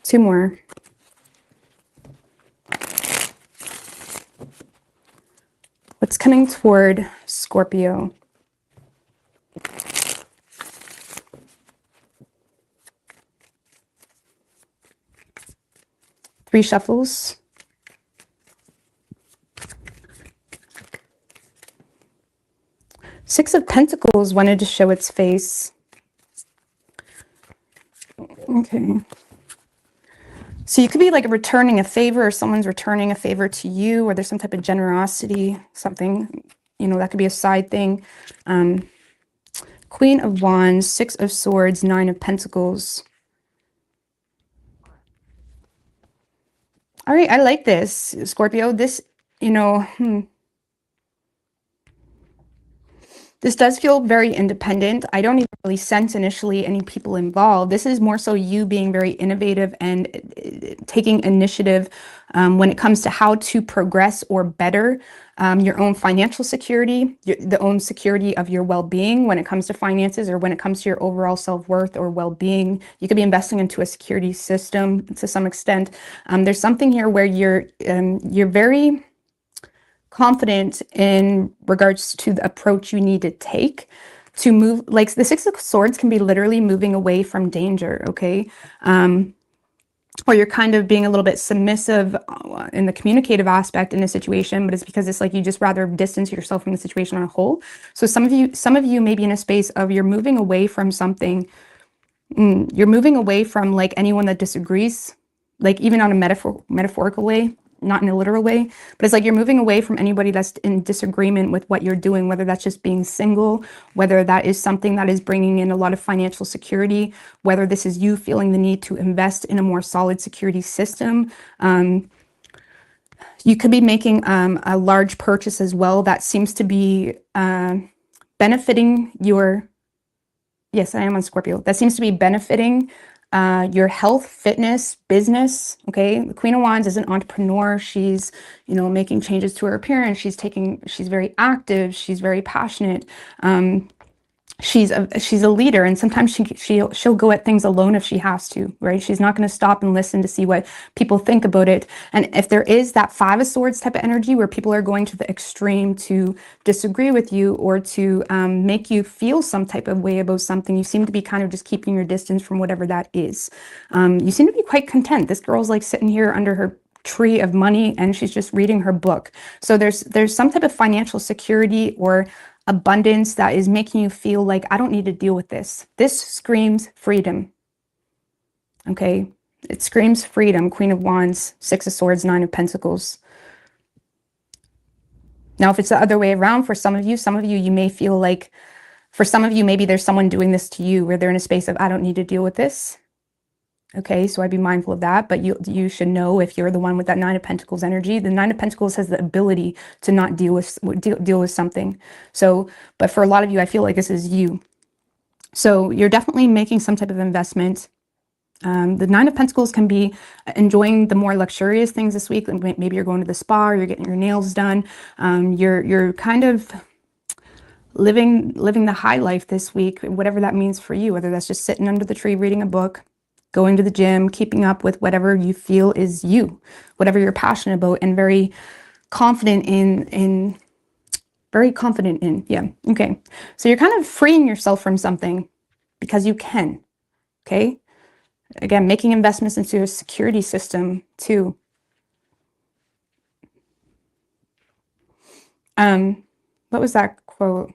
Two more. What's coming toward Scorpio? Three shuffles. Six of Pentacles wanted to show its face. Okay. So you could be like returning a favor, or someone's returning a favor to you, or there's some type of generosity, something, you know, that could be a side thing. Queen of Wands, Six of Swords, Nine of Pentacles. All right, I like this, Scorpio. This, you know, this does feel very independent. I don't even really sense initially any people involved. This is more so you being very innovative and taking initiative when it comes to how to progress or better your own financial security, the own security of your well-being when it comes to finances, or when it comes to your overall self-worth or well-being. You could be investing into a security system to some extent. There's something here where you're very confident in regards to the approach you need to take to move. Like the Six of Swords can be literally moving away from danger, okay? Or you're kind of being a little bit submissive in the communicative aspect in a situation, but it's because it's like you just rather distance yourself from the situation on a whole. So some of you may be in a space of you're moving away from something. You're moving away from like anyone that disagrees, like even on a metaphorical way, not in a literal way, but it's like you're moving away from anybody that's in disagreement with what you're doing, whether that's just being single, whether that is something that is bringing in a lot of financial security, whether this is you feeling the need to invest in a more solid security system. You could be making a large purchase as well that seems to be benefiting your, yes, I am on Scorpio. That seems to be benefiting your health, fitness, business. Okay. The Queen of Wands is an entrepreneur. She's, you know, making changes to her appearance. She's very active. She's very passionate. She's a leader, and sometimes she'll go at things alone if she has to, right? She's not going to stop and listen to see what people think about it. And if there is that Five of Swords type of energy where people are going to the extreme to disagree with you or to make you feel some type of way about something, you seem to be kind of just keeping your distance from whatever that is. You seem to be quite content. This girl's like sitting here under her tree of money and she's just reading her book. So there's some type of financial security or abundance that is making you feel like, I don't need to deal with this. This screams freedom. Okay. It screams freedom. Queen of Wands, Six of Swords, Nine of Pentacles. Now, if it's the other way around, for some of you, you may feel like, for some of you, maybe there's someone doing this to you where they're in a space of, I don't need to deal with this. Okay, so I'd be mindful of that, but you should know if you're the one with that Nine of Pentacles energy. The Nine of Pentacles has the ability to not deal with something. So, but for a lot of you, I feel like this is you. So you're definitely making some type of investment. The Nine of Pentacles can be enjoying the more luxurious things this week. Maybe you're going to the spa, or you're getting your nails done. You're kind of living the high life this week, whatever that means for you, whether that's just sitting under the tree reading a book, going to the gym, keeping up with whatever you feel is you, whatever you're passionate about and very confident in, yeah, okay. So you're kind of freeing yourself from something because you can, okay? Again, making investments into a security system too. What was that quote?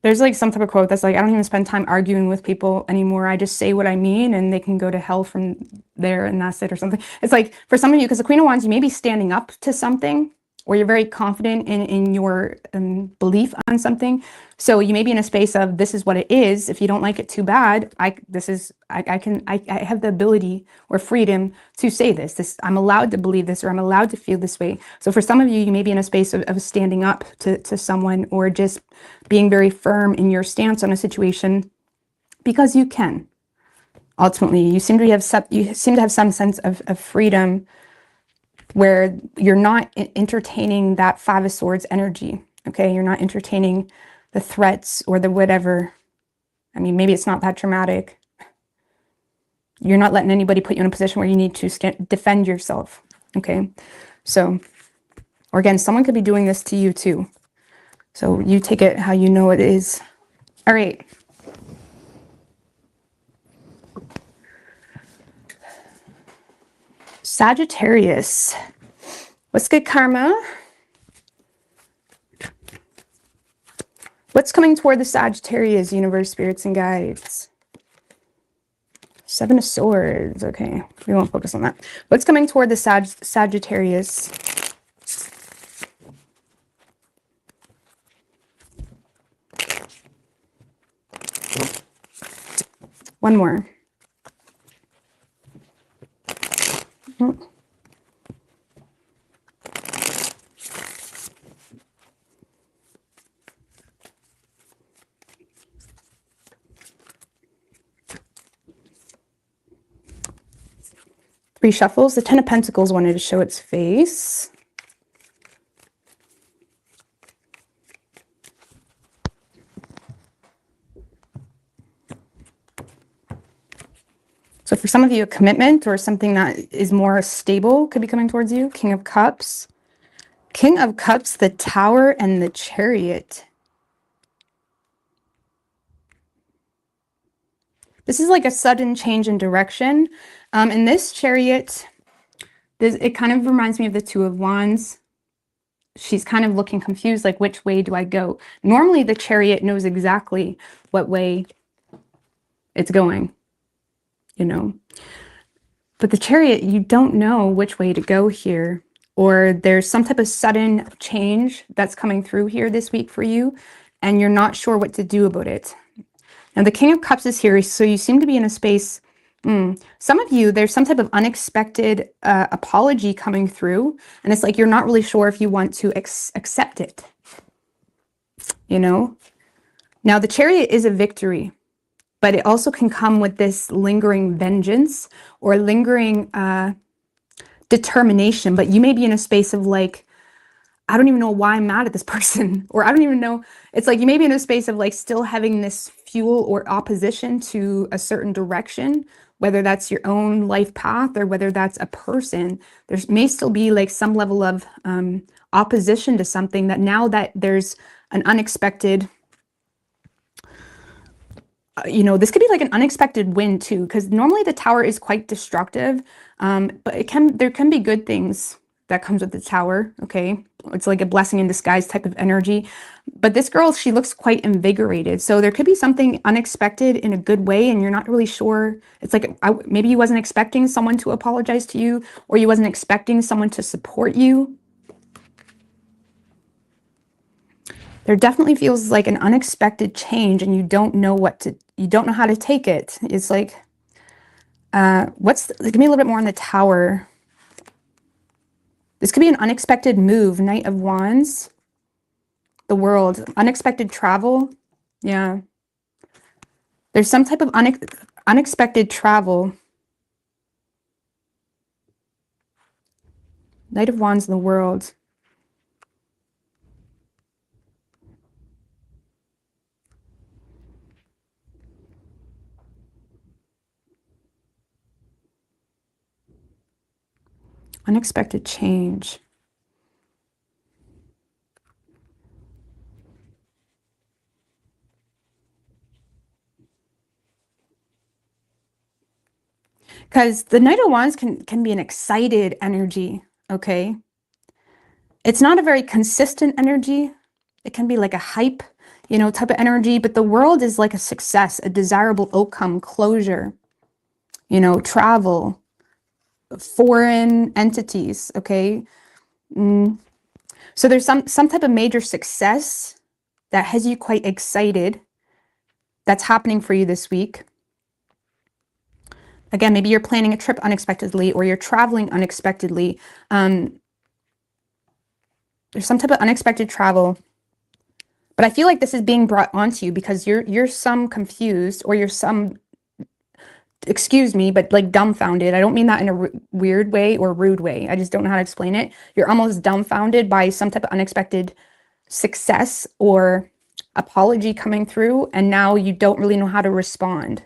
There's like some type of quote that's like, I don't even spend time arguing with people anymore. I just say what I mean and they can go to hell from there and that's it or something. It's like for some of you, because the Queen of Wands, you may be standing up to something or you're very confident in your belief on something. So you may be in a space of this is what it is. If you don't like it, too bad. I have the ability or freedom to say this. I'm allowed to believe this or I'm allowed to feel this way. So for some of you, you may be in a space of standing up to someone or just being very firm in your stance on a situation because you can. Ultimately, you seem to have some sense of freedom where you're not entertaining that Five of Swords energy, okay? You're not entertaining the threats or the whatever. I mean, maybe it's not that dramatic. You're not letting anybody put you in a position where you need to defend yourself, okay? So, or again, someone could be doing this to you too. So you take it how you know it is. All right. Sagittarius. What's good, karma? What's coming toward the Sagittarius, universe, spirits, and guides? Seven of Swords. Okay, we won't focus on that. What's coming toward the Sagittarius? One more. Three shuffles. The Ten of Pentacles wanted to show its face. So for some of you, a commitment or something that is more stable could be coming towards you. King of Cups. King of Cups, the Tower, and the Chariot. This is like a sudden change in direction. In this Chariot, it kind of reminds me of the Two of Wands. She's kind of looking confused, like, which way do I go? Normally, the Chariot knows exactly what way it's going, you know. But the Chariot, you don't know which way to go here. Or there's some type of sudden change that's coming through here this week for you, and you're not sure what to do about it. Now, the King of Cups is here, so you seem to be in a space Some of you, there's some type of unexpected apology coming through, and it's like you're not really sure if you want to accept it, you know? Now, the Chariot is a victory, but it also can come with this lingering vengeance or lingering determination, but you may be in a space of like, I don't even know why I'm mad at this person, or I don't even know. It's like you may be in a space of like still having this fuel or opposition to a certain direction, whether that's your own life path or whether that's a person. There may still be like some level of opposition to something that now that there's an unexpected, you know, this could be like an unexpected win too, because normally the Tower is quite destructive, but there can be good things that comes with the Tower, okay? It's like a blessing in disguise type of energy. But this girl, she looks quite invigorated. So there could be something unexpected in a good way, and you're not really sure. It's like maybe you wasn't expecting someone to apologize to you, or you wasn't expecting someone to support you. There definitely feels like an unexpected change, and you don't know you don't know how to take it. It's like, give me a little bit more on the Tower. This could be an unexpected move. Knight of Wands. The World. Unexpected travel. Yeah. There's some type of unexpected travel. Knight of Wands, the World. Unexpected change. Because the Knight of Wands can be an excited energy, okay? It's not a very consistent energy. It can be like a hype, you know, type of energy, but the World is like a success, a desirable outcome, closure, you know, travel, foreign entities, okay? So there's some type of major success that has you quite excited that's happening for you this week. Again, maybe you're planning a trip unexpectedly, or you're traveling unexpectedly. There's some type of unexpected travel, but I feel like this is being brought onto you because you're some confused, or you're some, excuse me, but like dumbfounded. I don't mean that in a weird way or rude way. I just don't know how to explain it. You're almost dumbfounded by some type of unexpected success or apology coming through, and now you don't really know how to respond.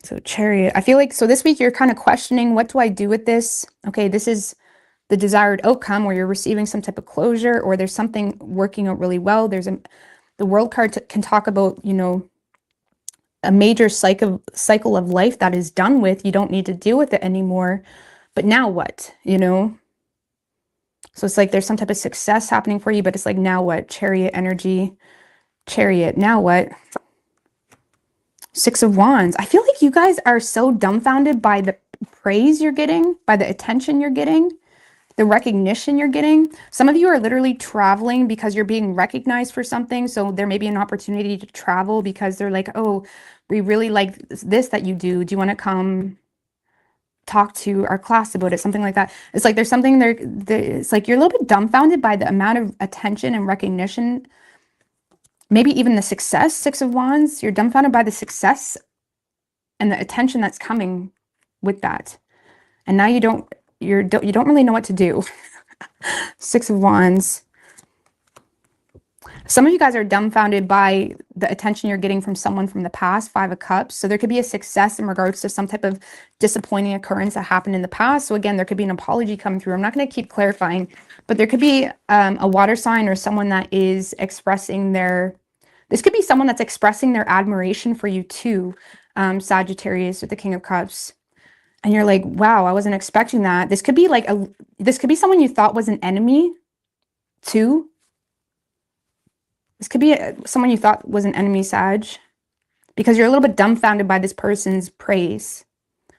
So Chariot, I feel like, so this week you're kind of questioning, what do I do with this? Okay, this is the desired outcome where you're receiving some type of closure, or there's something working out really well. The World card can talk about, you know, a major cycle of life that is done with. You don't need to deal with it anymore. But now what, you know? So it's like there's some type of success happening for you, but it's like, now what? Chariot energy. Chariot, now what? Six of Wands. I feel like you guys are so dumbfounded by the praise you're getting, by the attention you're getting, the recognition you're getting. Some of you are literally traveling because you're being recognized for something. So there may be an opportunity to travel because they're like, oh, we really like this that you do. Do you want to come talk to our class about it? Something like that. It's like there's something there. It's like you're a little bit dumbfounded by the amount of attention and recognition. Maybe even the success. Six of Wands. You're dumbfounded by the success and the attention that's coming with that. And now you don't really know what to do. Six of Wands. Some of you guys are dumbfounded by the attention you're getting from someone from the past. Five of Cups. So there could be a success in regards to some type of disappointing occurrence that happened in the past. So again, there could be an apology coming through. I'm not going to keep clarifying, but there could be a water sign or someone that is expressing this could be someone that's expressing their admiration for you too. Sagittarius with the King of Cups. And you're like, wow, I wasn't expecting that. This could be like this could be someone you thought was an enemy too. This could be someone you thought was an enemy, Sag, because you're a little bit dumbfounded by this person's praise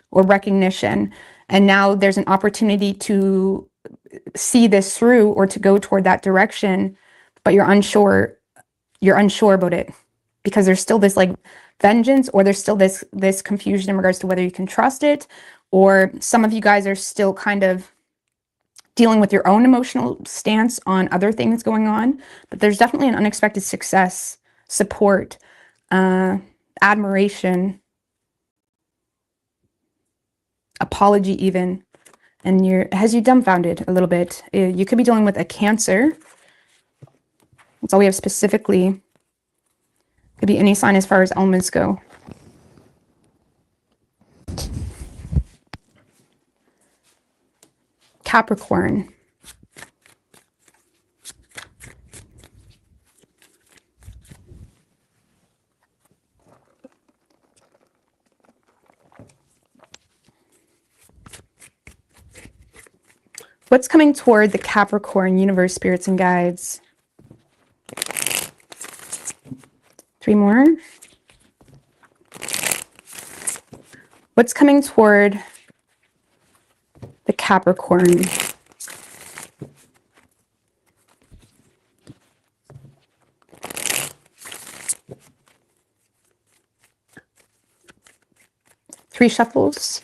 or recognition. And now there's an opportunity to see this through or to go toward that direction, but you're unsure about it because there's still this like vengeance, or there's still this confusion in regards to whether you can trust it, or some of you guys are still kind of dealing with your own emotional stance on other things going on. But there's definitely an unexpected success, support, admiration, apology even, and has you dumbfounded a little bit. You could be dealing with a Cancer. That's all we have specifically. Could be any sign as far as elements go. Capricorn. What's coming toward the Capricorn universe, spirits, and guides? 3 more. What's coming toward the Capricorn? Three shuffles.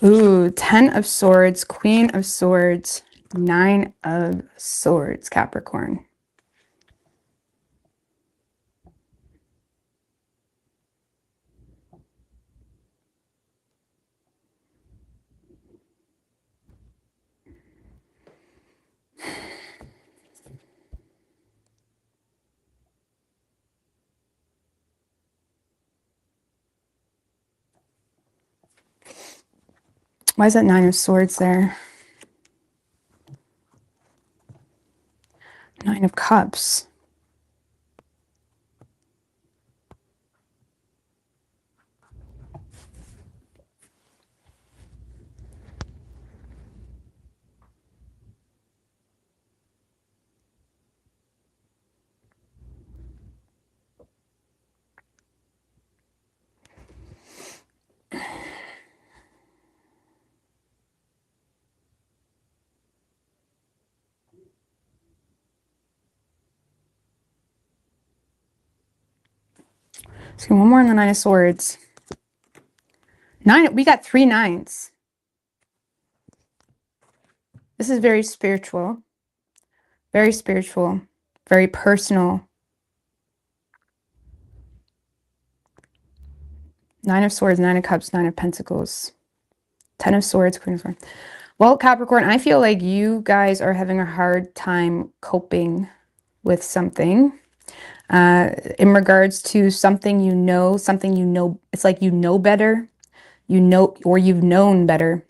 Ooh, 10 of Swords, Queen of Swords, 9 of Swords, Capricorn. Why is that 9 of Swords there? 9 of Cups. So one more on the 9 of Swords. 9, we got 3 9s. This is very spiritual, very personal. 9 of Swords, 9 of Cups, 9 of Pentacles, 10 of Swords, Queen of Swords. Well, Capricorn, I feel like you guys are having a hard time coping with something. In regards to something you know, it's like you know better, or you've known better.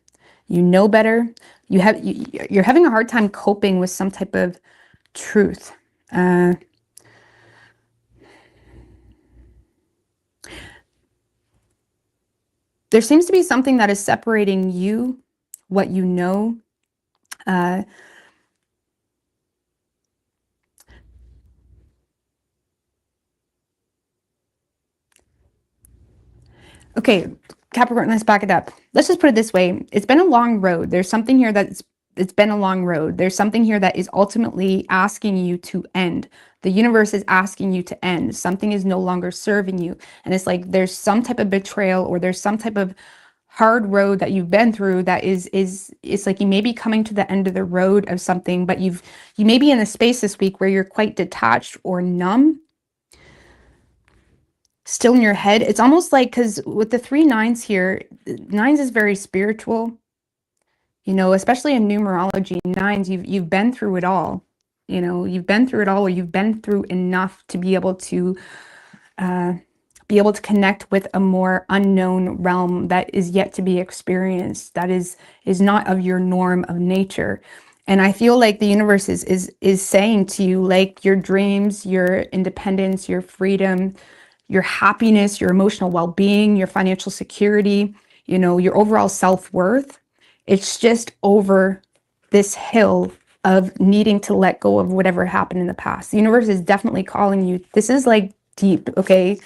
You know better. You're having a hard time coping with some type of truth. There seems to be something that is separating you, what you know. Okay, Capricorn, let's back it up. Let's just put it this way. It's been a long road. There's something here it's been a long road. There's something here that is ultimately asking you to end. The universe is asking you to end. Something is no longer serving you. And it's like there's some type of betrayal, or there's some type of hard road that you've been through that it's like you may be coming to the end of the road of something, but you may be in a space this week where you're quite detached or numb, still in your head. It's almost like, because with the 3 9s here, 9s is very spiritual, you know, especially in numerology. 9s, you've been through it all, you know, you've been through it all, or you've been through enough to be able to connect with a more unknown realm that is yet to be experienced, that is not of your norm of nature. And I feel like the universe is saying to you, like, your dreams, your independence, your freedom, your happiness, your emotional well-being, your financial security, you know, your overall self-worth, it's just over this hill of needing to let go of whatever happened in the past. The universe is definitely calling you. This is like deep, okay?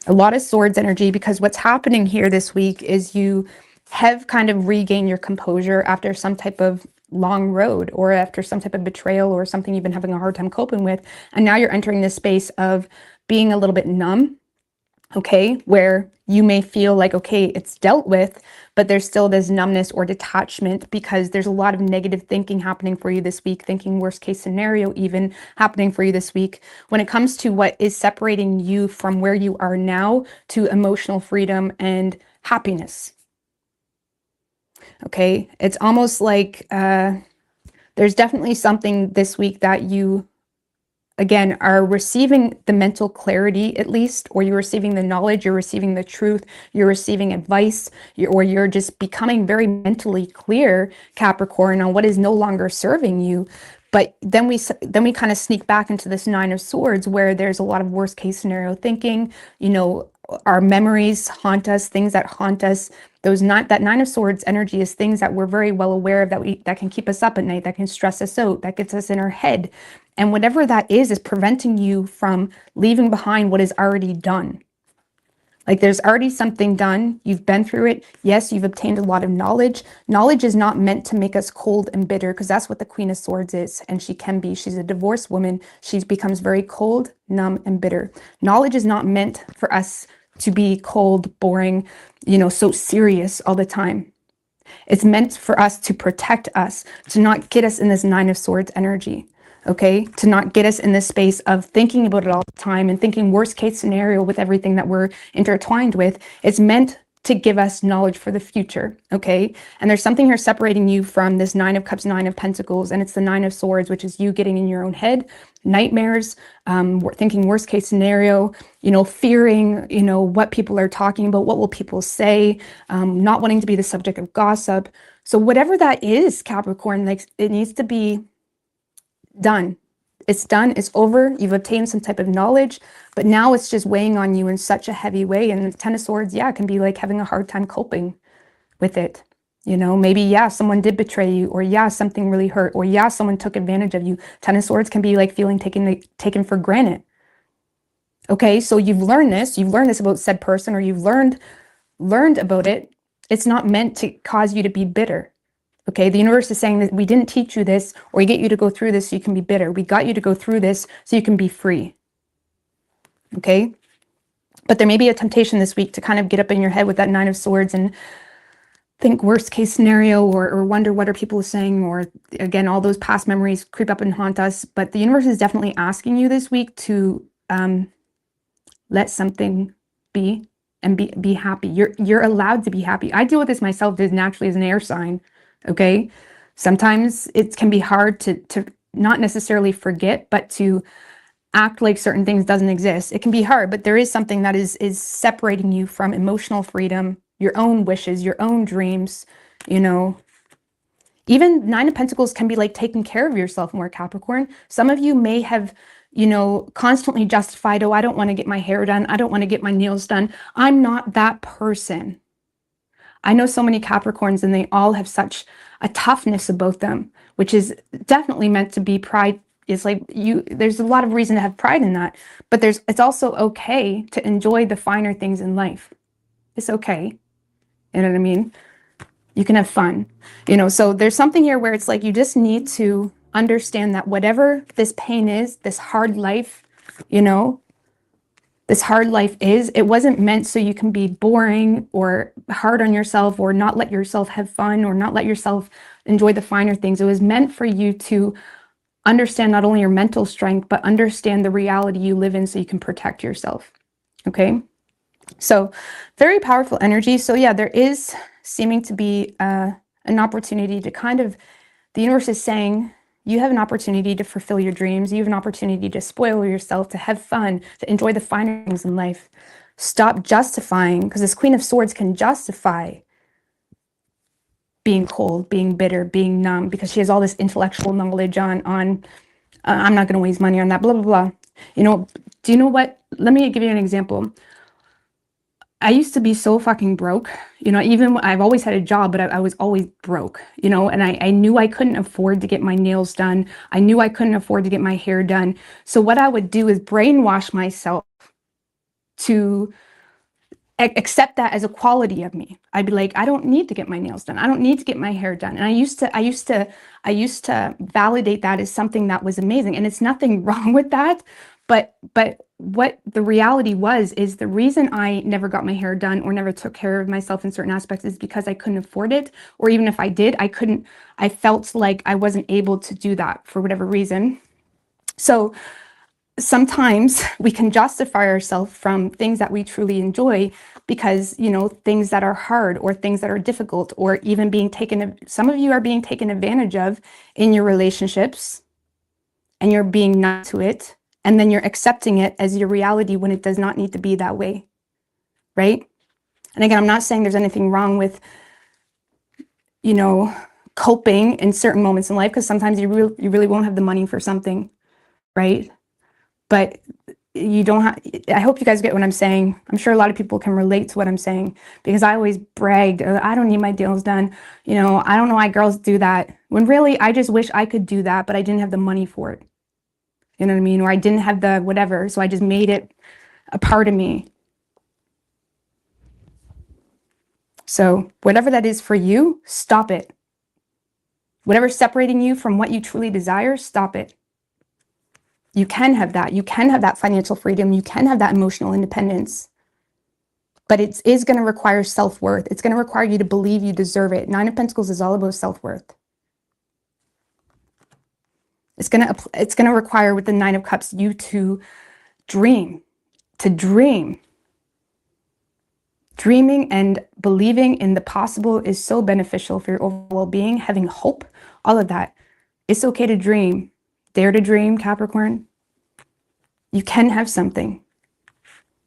A lot of swords energy, because what's happening here this week is you have kind of regained your composure after some type of long road, or after some type of betrayal, or something you've been having a hard time coping with. And now you're entering this space of being a little bit numb, okay, where you may feel like, okay, it's dealt with, but there's still this numbness or detachment because there's a lot of negative thinking happening for you this week, thinking worst case scenario even happening for you this week when it comes to what is separating you from where you are now to emotional freedom and happiness. Okay, it's almost like there's definitely something this week that you, again, are receiving the mental clarity at least, or you're receiving the knowledge, you're receiving the truth, you're receiving advice, or you're just becoming very mentally clear, Capricorn, on what is no longer serving you. But then we kind of sneak back into this Nine of Swords where there's a lot of worst case scenario thinking, you know, our memories haunt us, things that haunt us. That Nine of Swords energy is things that we're very well aware of, that can keep us up at night, that can stress us out, that gets us in our head. And whatever that is preventing you from leaving behind what is already done. Like there's already something done. You've been through it. Yes, you've obtained a lot of knowledge. Knowledge is not meant to make us cold and bitter, because that's what the Queen of Swords is. And she can be. She's a divorced woman. She becomes very cold, numb, and bitter. Knowledge is not meant for us to be cold, boring, you know, so serious all the time. It's meant for us to protect us, to not get us in this Nine of Swords energy. Okay, to not get us in this space of thinking about it all the time and thinking worst case scenario with everything that we're intertwined with. It's meant to give us knowledge for the future. Okay, and there's something here separating you from this Nine of Cups, Nine of Pentacles, and it's the Nine of Swords, which is you getting in your own head, nightmares, thinking worst case scenario, you know, fearing, you know, what people are talking about, what will people say, not wanting to be the subject of gossip. So whatever that is, Capricorn, like, it needs to be done. It's done. It's over. You've obtained some type of knowledge, but now it's just weighing on you in such a heavy way. And the Ten of Swords, yeah, it can be like having a hard time coping with it. You know, maybe, yeah, someone did betray you, or yeah, something really hurt, or yeah, someone took advantage of you. Ten of Swords can be like feeling taken for granted. Okay, so you've learned this about said person, or you've learned about it. It's not meant to cause you to be bitter. Okay, the universe is saying that we didn't teach you this or get you to go through this so you can be bitter. We got you to go through this so you can be free. Okay, but there may be a temptation this week to kind of get up in your head with that Nine of Swords and think worst case scenario, or wonder what are people saying, or again, all those past memories creep up and haunt us. But the universe is definitely asking you this week to let something be and be happy. You're allowed to be happy. I deal with this myself just naturally as an air sign. Okay, sometimes it can be hard to not necessarily forget, but to act like certain things doesn't exist. It can be hard, but there is something that is separating you from emotional freedom, your own wishes, your own dreams. You know, even Nine of Pentacles can be like taking care of yourself more, Capricorn. Some of you may have, you know, constantly justified, oh, I don't want to get my hair done, I don't want to get my nails done, I'm not that person. I know so many Capricorns, and they all have such a toughness about them, which is definitely meant to be pride. It's like there's a lot of reason to have pride in that, but it's also okay to enjoy the finer things in life. It's okay. You know what I mean? You can have fun, you know, so there's something here where it's like, you just need to understand that whatever this pain is, this hard life, you know, this hard life is, it wasn't meant so you can be boring or hard on yourself, or not let yourself have fun, or not let yourself enjoy the finer things. It was meant for you to understand not only your mental strength, but understand the reality you live in so you can protect yourself. Okay, so very powerful energy. So yeah, there is seeming to be an opportunity to kind of, the universe is saying, you have an opportunity to fulfill your dreams. You have an opportunity to spoil yourself, to have fun, to enjoy the finer things in life. Stop justifying, because this Queen of Swords can justify being cold, being bitter, being numb, because she has all this intellectual knowledge on I'm not going to waste money on that, blah, blah, blah. You know, do you know what? Let me give you an example. I used to be so fucking broke, you know, even I've always had a job, but I was always broke, you know, and I knew I couldn't afford to get my nails done. I knew I couldn't afford to get my hair done. So what I would do is brainwash myself to accept that as a quality of me. I'd be like, I don't need to get my nails done. I don't need to get my hair done. And I used to validate that as something that was amazing. And it's nothing wrong with that. But what the reality was is the reason I never got my hair done or never took care of myself in certain aspects is because I couldn't afford it. Or even if I did, I felt like I wasn't able to do that for whatever reason. So sometimes we can justify ourselves from things that we truly enjoy because, you know, things that are hard or things that are difficult, or even some of you are being taken advantage of in your relationships, and you're being numb to it, and then you're accepting it as your reality when it does not need to be that way, right? And again, I'm not saying there's anything wrong with, you know, coping in certain moments in life, because sometimes you really won't have the money for something, right? But you don't have, I hope you guys get what I'm saying. I'm sure a lot of people can relate to what I'm saying, because I always bragged, I don't need my nails done. You know, I don't know why girls do that. When really, I just wish I could do that, but I didn't have the money for it. You know what I mean? Or I didn't have the whatever. So I just made it a part of me. So whatever that is for you, stop it. Whatever's separating you from what you truly desire, stop it. You can have that. You can have that financial freedom. You can have that emotional independence. But it is going to require self-worth. It's going to require you to believe you deserve it. Nine of Pentacles is all about self-worth. It's going to require, with the Nine of Cups, you to dream. To dream. Dreaming and believing in the possible is so beneficial for your overall well-being. Having hope, all of that. It's okay to dream. Dare to dream, Capricorn. You can have something.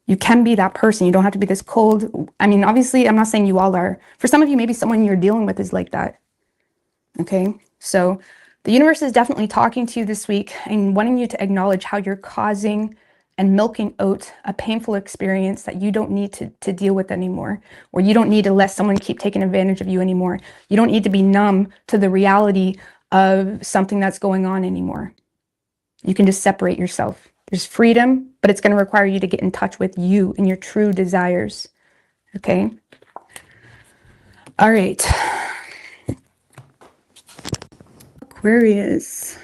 You can be that person. You don't have to be this cold. I mean, obviously, I'm not saying you all are. For some of you, maybe someone you're dealing with is like that. Okay? So the universe is definitely talking to you this week and wanting you to acknowledge how you're causing and milking out a painful experience that you don't need to deal with anymore, or you don't need to let someone keep taking advantage of you anymore. You don't need to be numb to the reality of something that's going on anymore. You can just separate yourself. There's freedom, but it's going to require you to get in touch with you and your true desires. Okay? All right. Aquarius.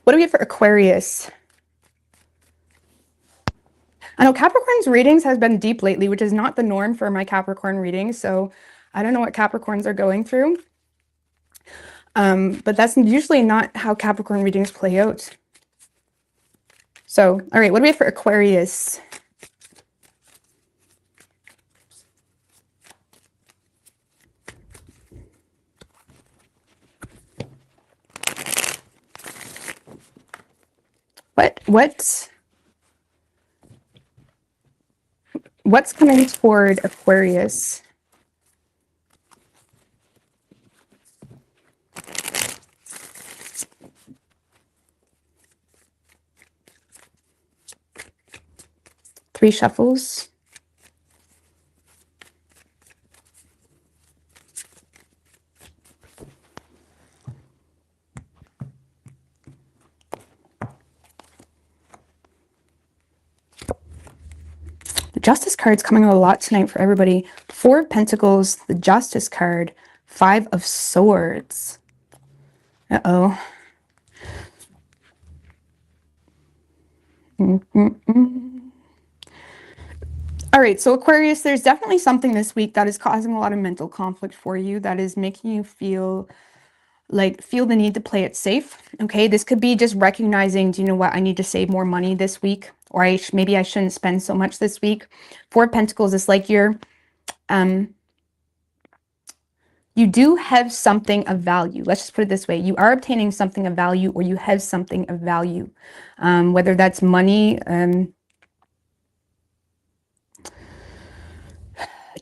What do we have for Aquarius? I know Capricorn's readings has been deep lately, which is not the norm for my Capricorn readings. So I don't know what Capricorns are going through. But that's usually not how Capricorn readings play out. So, all right, what do we have for Aquarius? What's coming toward Aquarius? Three shuffles. The Justice card's coming out a lot tonight for everybody. Four of Pentacles, the Justice card, Five of Swords. Uh-oh. All right, so Aquarius, there's definitely something this week that is causing a lot of mental conflict for you, that is making you feel the need to play it safe. Okay, this could be just recognizing, do you know what, I need to save more money this week, or maybe I shouldn't spend so much this week. Four of Pentacles is like you're you do have something of value. Let's just put it this way. You are obtaining something of value, or you have something of value, whether that's money.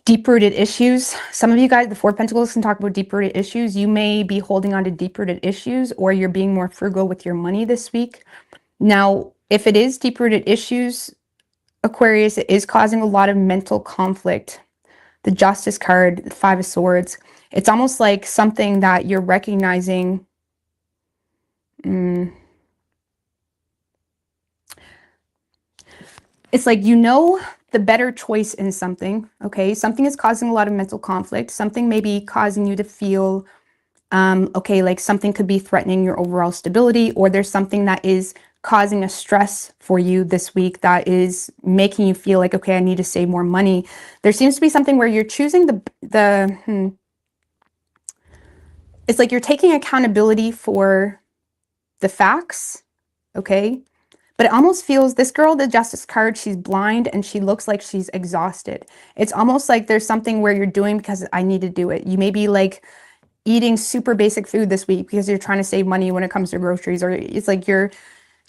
Deep-rooted issues. Some of you guys, the Four of Pentacles, can talk about deep-rooted issues. You may be holding on to deep-rooted issues, or you're being more frugal with your money this week. Now, if it is deep-rooted issues, Aquarius, it is causing a lot of mental conflict. The Justice card, the Five of Swords. It's almost like something that you're recognizing. It's like, you know, the better choice in something, okay? Something is causing a lot of mental conflict. Something may be causing you to feel, okay, like something could be threatening your overall stability, or there's something that is causing a stress for you this week that is making you feel like, okay, I need to save more money. There seems to be something where you're choosing it's like you're taking accountability for the facts, okay? But it almost feels, this girl, the Justice card, she's blind and she looks like she's exhausted. It's almost like there's something where you're doing because I need to do it. You may be like eating super basic food this week because you're trying to save money when it comes to groceries, or it's like you're,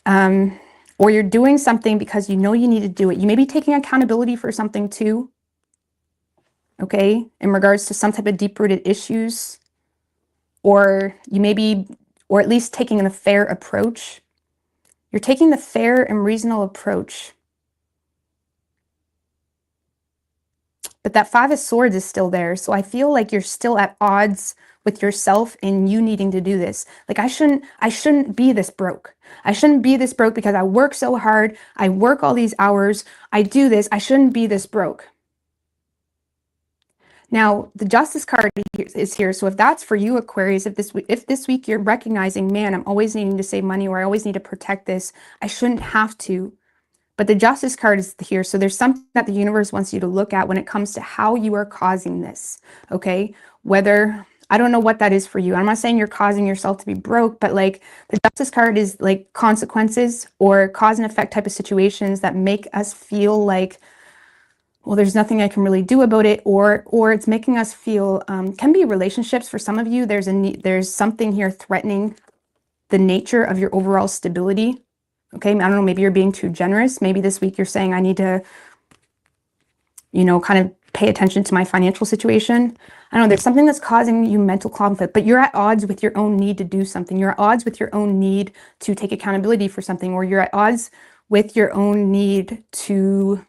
or you're doing something because you know you need to do it. You may be taking accountability for something too, okay, in regards to some type of deep-rooted issues, or you may be, or at least taking a fair approach. You're taking the fair and reasonable approach. But that Five of Swords is still there. So I feel like you're still at odds with yourself and you needing to do this. Like, I shouldn't be this broke. I shouldn't be this broke because I work so hard. I work all these hours. I do this. I shouldn't be this broke. Now, the Justice card is here. So if that's for you, Aquarius, if this week you're recognizing, man, I'm always needing to save money, or I always need to protect this, I shouldn't have to. But the Justice card is here. So there's something that the universe wants you to look at when it comes to how you are causing this, okay? Whether, I don't know what that is for you. I'm not saying you're causing yourself to be broke, but like the Justice card is like consequences or cause and effect type of situations that make us feel like, well, there's nothing I can really do about it, or it's making us feel, can be relationships for some of you. There's something here threatening the nature of your overall stability. Okay, I don't know, maybe you're being too generous. Maybe this week you're saying, I need to, you know, kind of pay attention to my financial situation. I don't know, there's something that's causing you mental conflict, but you're at odds with your own need to do something. You're at odds with your own need to take accountability for something, or you're at odds with your own need to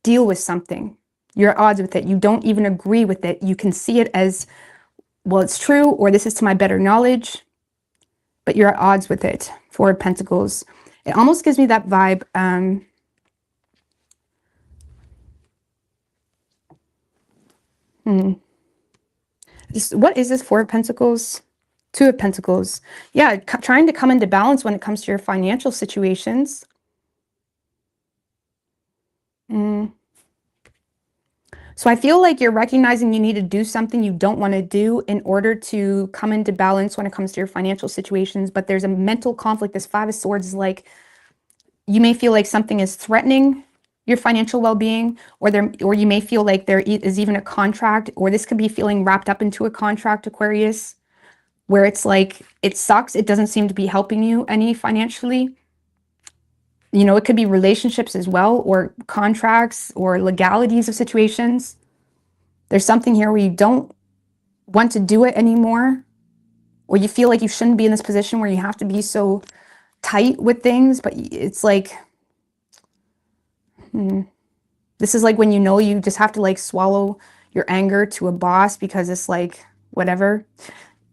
deal with something. You're at odds with it. You don't even agree with it. You can see it as, well, it's true, or this is to my better knowledge, but you're at odds with it. Four of Pentacles. It almost gives me that vibe. What is this Four of Pentacles? Two of Pentacles. Yeah, trying to come into balance when it comes to your financial situations. So I feel like you're recognizing you need to do something you don't want to do in order to come into balance when it comes to your financial situations. But there's a mental conflict. This Five of Swords is like, you may feel like something is threatening your financial well-being, or you may feel like there is even a contract, or this could be feeling wrapped up into a contract, Aquarius, where it's like, it sucks. It doesn't seem to be helping you any financially. You know, it could be relationships as well, or contracts, or legalities of situations. There's something here where you don't want to do it anymore, or you feel like you shouldn't be in this position where you have to be so tight with things, but it's like, this is like when you know you just have to like swallow your anger to a boss because it's like, whatever.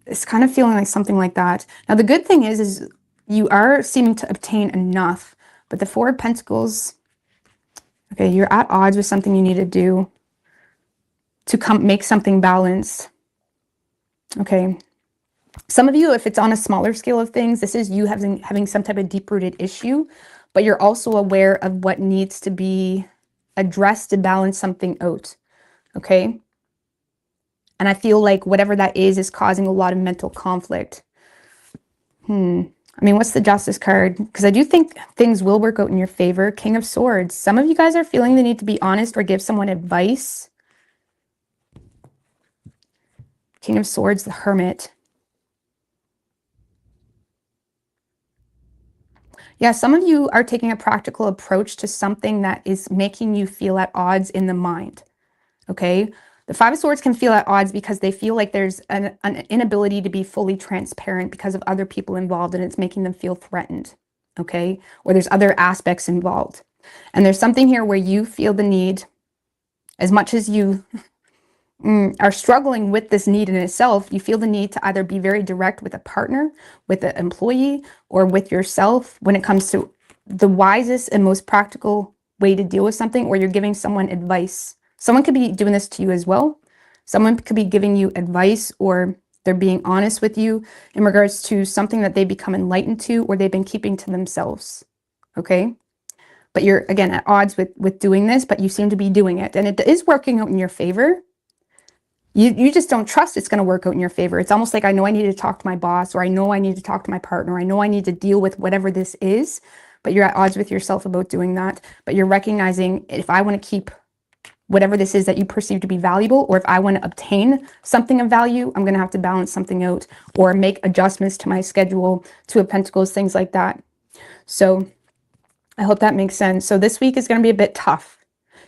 It's kind of feeling like something like that. Now, the good thing is you are seeming to obtain enough. But the Four of Pentacles, okay, you're at odds with something you need to do to make something balanced. Okay. Some of you, if it's on a smaller scale of things, this is you having some type of deep-rooted issue, but you're also aware of what needs to be addressed to balance something out. Okay. And I feel like whatever that is causing a lot of mental conflict. I mean, what's the Justice card? Because I do think things will work out in your favor. King of Swords. Some of you guys are feeling the need to be honest or give someone advice. King of Swords, the Hermit. Yeah, some of you are taking a practical approach to something that is making you feel at odds in the mind. okay? The Five of Swords can feel at odds because they feel like there's an inability to be fully transparent because of other people involved, and it's making them feel threatened, okay? Or there's other aspects involved. And there's something here where you feel the need, as much as you are struggling with this need in itself, you feel the need to either be very direct with a partner, with an employee, or with yourself when it comes to the wisest and most practical way to deal with something, or you're giving someone advice. Someone could be doing this to you as well. Someone could be giving you advice, or they're being honest with you in regards to something that they become enlightened to, or they've been keeping to themselves, okay? But you're, again, at odds with doing this, but you seem to be doing it. And it is working out in your favor. You just don't trust it's going to work out in your favor. It's almost like, I know I need to talk to my boss, or I know I need to talk to my partner. I know I need to deal with whatever this is, but you're at odds with yourself about doing that. But you're recognizing, if I want to keep whatever this is that you perceive to be valuable, or if I want to obtain something of value, I'm going to have to balance something out or make adjustments to my schedule, Two of Pentacles, things like that. So I hope that makes sense. So this week is going to be a bit tough.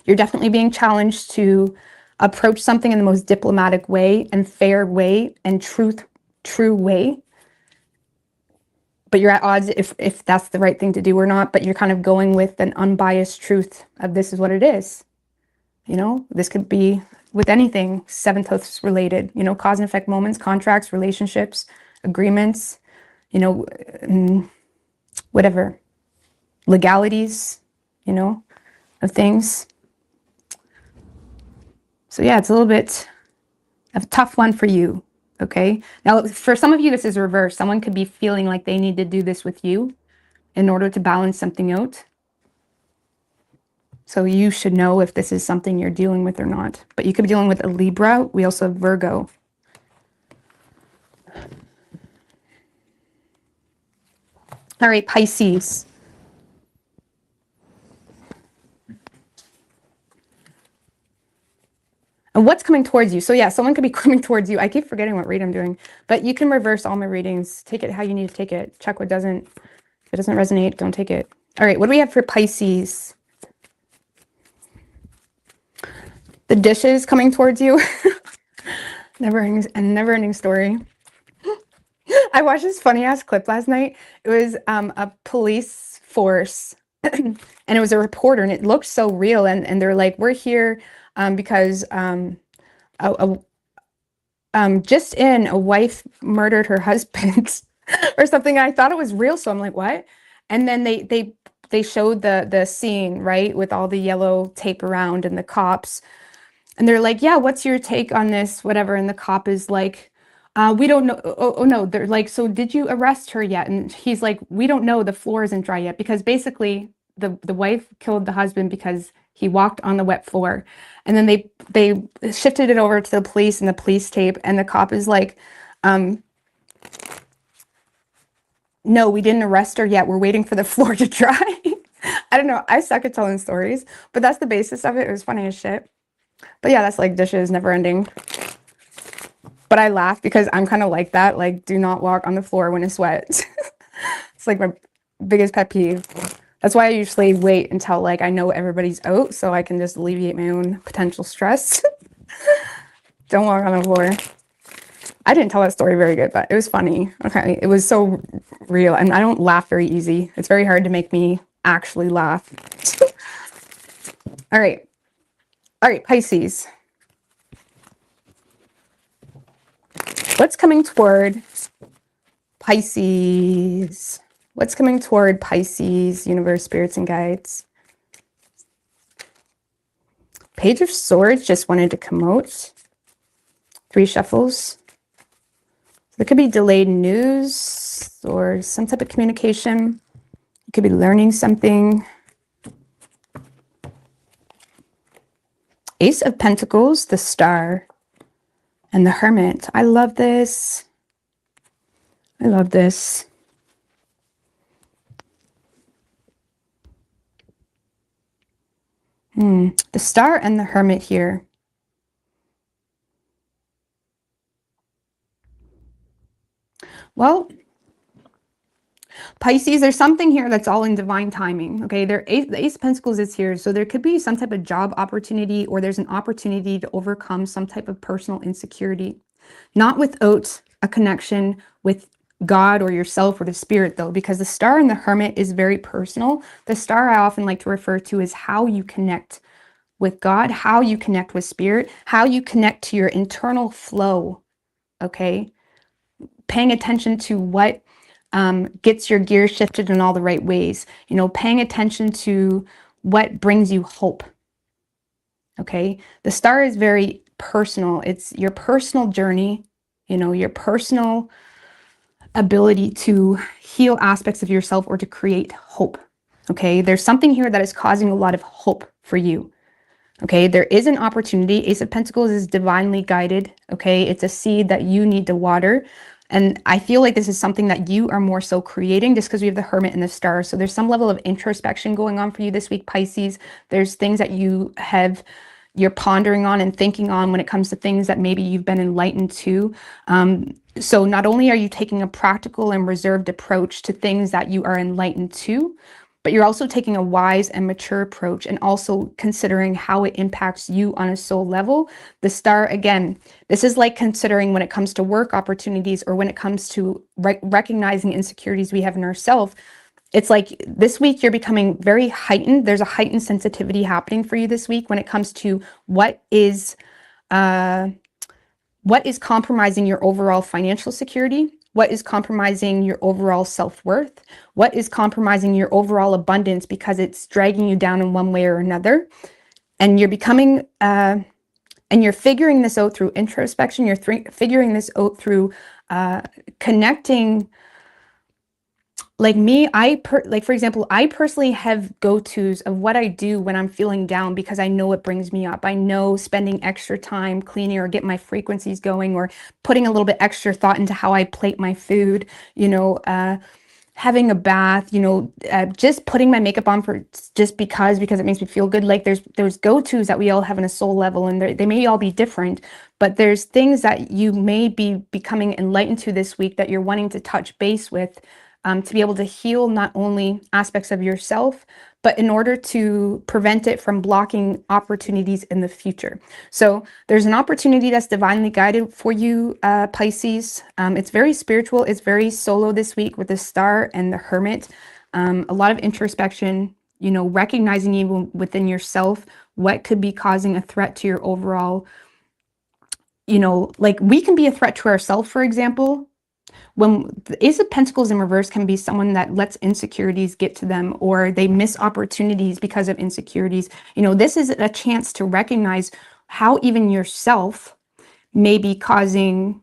You're definitely being challenged to approach something in the most diplomatic way and fair way and true way. But you're at odds if that's the right thing to do or not, but you're kind of going with an unbiased truth of this is what it is. You know, this could be with anything seventh house related, you know, cause and effect moments, contracts, relationships, agreements, you know, whatever, legalities, you know, of things. So yeah, it's a little bit of a tough one for you, okay? Now, for some of you, this is reversed. Someone could be feeling like they need to do this with you in order to balance something out. So you should know if this is something you're dealing with or not. But you could be dealing with a Libra. We also have Virgo. All right, Pisces. And what's coming towards you? So yeah, someone could be coming towards you. I keep forgetting what read I'm doing. But you can reverse all my readings. Take it how you need to take it. Check what doesn't. If it doesn't resonate, don't take it. All right, what do we have for Pisces? The dishes coming towards you. Never-ending story. I watched this funny-ass clip last night. It was a police force, and it was a reporter, and it looked so real. And they're like, we're here because just in, a wife murdered her husband or something. I thought it was real, so I'm like, what? And then they showed the scene, right, with all the yellow tape around and the cops. And they're like, yeah, what's your take on this, whatever? And the cop is like, we don't know. Oh, no. They're like, so did you arrest her yet? And he's like, we don't know. The floor isn't dry yet. Because basically the wife killed the husband because he walked on the wet floor. And then they shifted it over to the police and the police tape. And the cop is like, no, we didn't arrest her yet. We're waiting for the floor to dry. I don't know. I suck at telling stories, but that's the basis of it. It was funny as shit. But yeah, that's like dishes, never ending. But I laugh because I'm kind of like that. Like, do not walk on the floor when it's wet. It's like my biggest pet peeve. That's why I usually wait until like I know everybody's out so I can just alleviate my own potential stress. Don't walk on the floor. I didn't tell that story very good, but it was funny. Okay, it was so real. And I don't laugh very easy. It's very hard to make me actually laugh. All right. All right, Pisces. What's coming toward Pisces? What's coming toward Pisces, universe, spirits, and guides? Page of Swords just wanted to come out. 3 shuffles. There could be delayed news or some type of communication. You could be learning something. Ace of Pentacles, the Star, and the Hermit. I love this. I love this. The Star and the Hermit here. Well, Pisces, there's something here that's all in divine timing. Okay, the Ace of Pentacles is here. So there could be some type of job opportunity, or there's an opportunity to overcome some type of personal insecurity. Not without a connection with God or yourself or the spirit, though, because the star and the hermit is very personal. The star I often like to refer to as how you connect with God, how you connect with spirit, how you connect to your internal flow. Okay, paying attention to what gets your gears shifted in all the right ways, you know, paying attention to what brings you hope. Okay, the star is very personal. It's your personal journey, you know, your personal ability to heal aspects of yourself or to create hope. Okay, there's something here that is causing a lot of hope for you. Okay, there is an opportunity. Ace of Pentacles is divinely guided. Okay, it's a seed that you need to water. And I feel like this is something that you are more so creating, just because we have the Hermit and the Star. So there's some level of introspection going on for you this week, Pisces. There's things that you're pondering on and thinking on when it comes to things that maybe you've been enlightened to. So not only are you taking a practical and reserved approach to things that you are enlightened to, but you're also taking a wise and mature approach, and also considering how it impacts you on a soul level. The star, again, this is like considering when it comes to work opportunities, or when it comes to recognizing insecurities we have in ourselves. It's like this week you're becoming very heightened. There's a heightened sensitivity happening for you this week when it comes to what is compromising your overall financial security, what is compromising your overall self-worth, what is compromising your overall abundance because it's dragging you down in one way or another. And you're becoming, and you're figuring this out through introspection. You're figuring this out through connecting. Like me, for example, I personally have go-tos of what I do when I'm feeling down, because I know it brings me up. I know spending extra time cleaning or get my frequencies going, or putting a little bit extra thought into how I plate my food, you know, having a bath, you know, just putting my makeup on because it makes me feel good. Like there's go-tos that we all have on a soul level, and they may all be different, but there's things that you may be becoming enlightened to this week that you're wanting to touch base with, to be able to heal not only aspects of yourself, but in order to prevent it from blocking opportunities in the future. So there's an opportunity that's divinely guided for you, Pisces. It's very spiritual. It's very solo this week with the Star and the Hermit. A lot of introspection, you know, recognizing even within yourself what could be causing a threat to your overall, you know, like we can be a threat to ourselves, for example. When the Ace of Pentacles in reverse can be someone that lets insecurities get to them, or they miss opportunities because of insecurities. You know, this is a chance to recognize how even yourself may be causing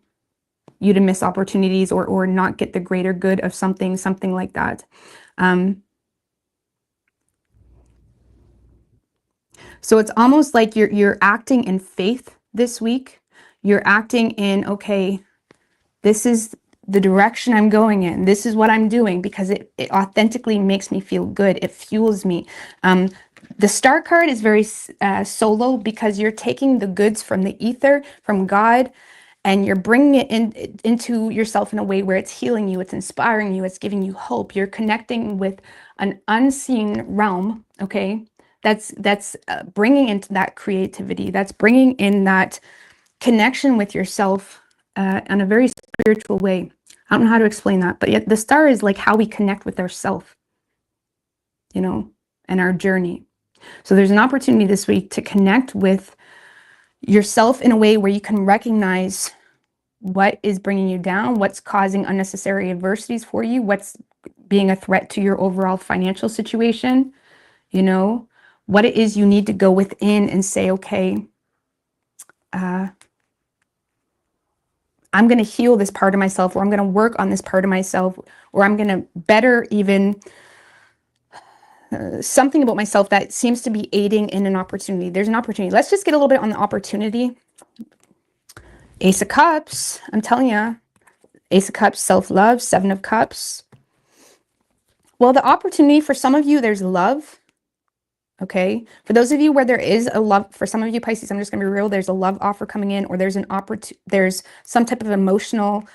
you to miss opportunities, or not get the greater good of something like that. So it's almost like you're acting in faith this week. You're acting in, okay, this is the direction I'm going in. This is what I'm doing because it authentically makes me feel good. It fuels me. The Star card is very solo, because you're taking the goods from the ether, from God, and you're bringing it into yourself in a way where it's healing you, it's inspiring you, it's giving you hope. You're connecting with an unseen realm, okay? That's bringing into that creativity. That's bringing in that connection with yourself in a very spiritual way. I don't know how to explain that, but yet the Star is like how we connect with ourselves, you know, and our journey. So there's an opportunity this week to connect with yourself in a way where you can recognize what is bringing you down, what's causing unnecessary adversities for you, what's being a threat to your overall financial situation, you know, what it is you need to go within and say, okay, I'm going to heal this part of myself, or I'm going to work on this part of myself, or I'm going to better even something about myself that seems to be aiding in an opportunity. There's an opportunity. Let's just get a little bit on the opportunity. Ace of Cups, I'm telling you. Ace of Cups, self-love, Seven of Cups. Well, the opportunity for some of you, there's love. Okay, for those of you where there is a love, for some of you Pisces, I'm just gonna be real, there's a love offer coming in, or there's an there's some type of emotional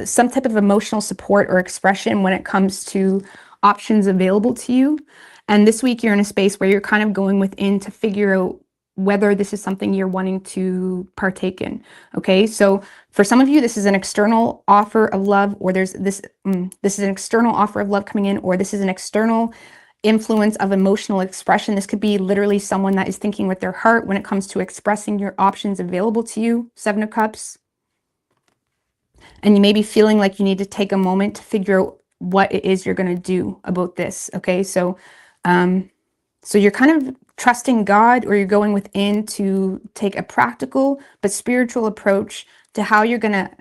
some type of emotional support or expression when it comes to options available to you. And this week you're in a space where you're kind of going within to figure out whether this is something you're wanting to partake in. Okay, so for some of you, this is an external offer of love, or there's this is an external offer of love coming in, or this is an external influence of emotional expression. This could be literally someone that is thinking with their heart when it comes to expressing your options available to you. 7 of Cups. And you may be feeling like you need to take a moment to figure out what it is you're going to do about this. Okay, so so you're kind of trusting God, or you're going within to take a practical but spiritual approach to how you're going to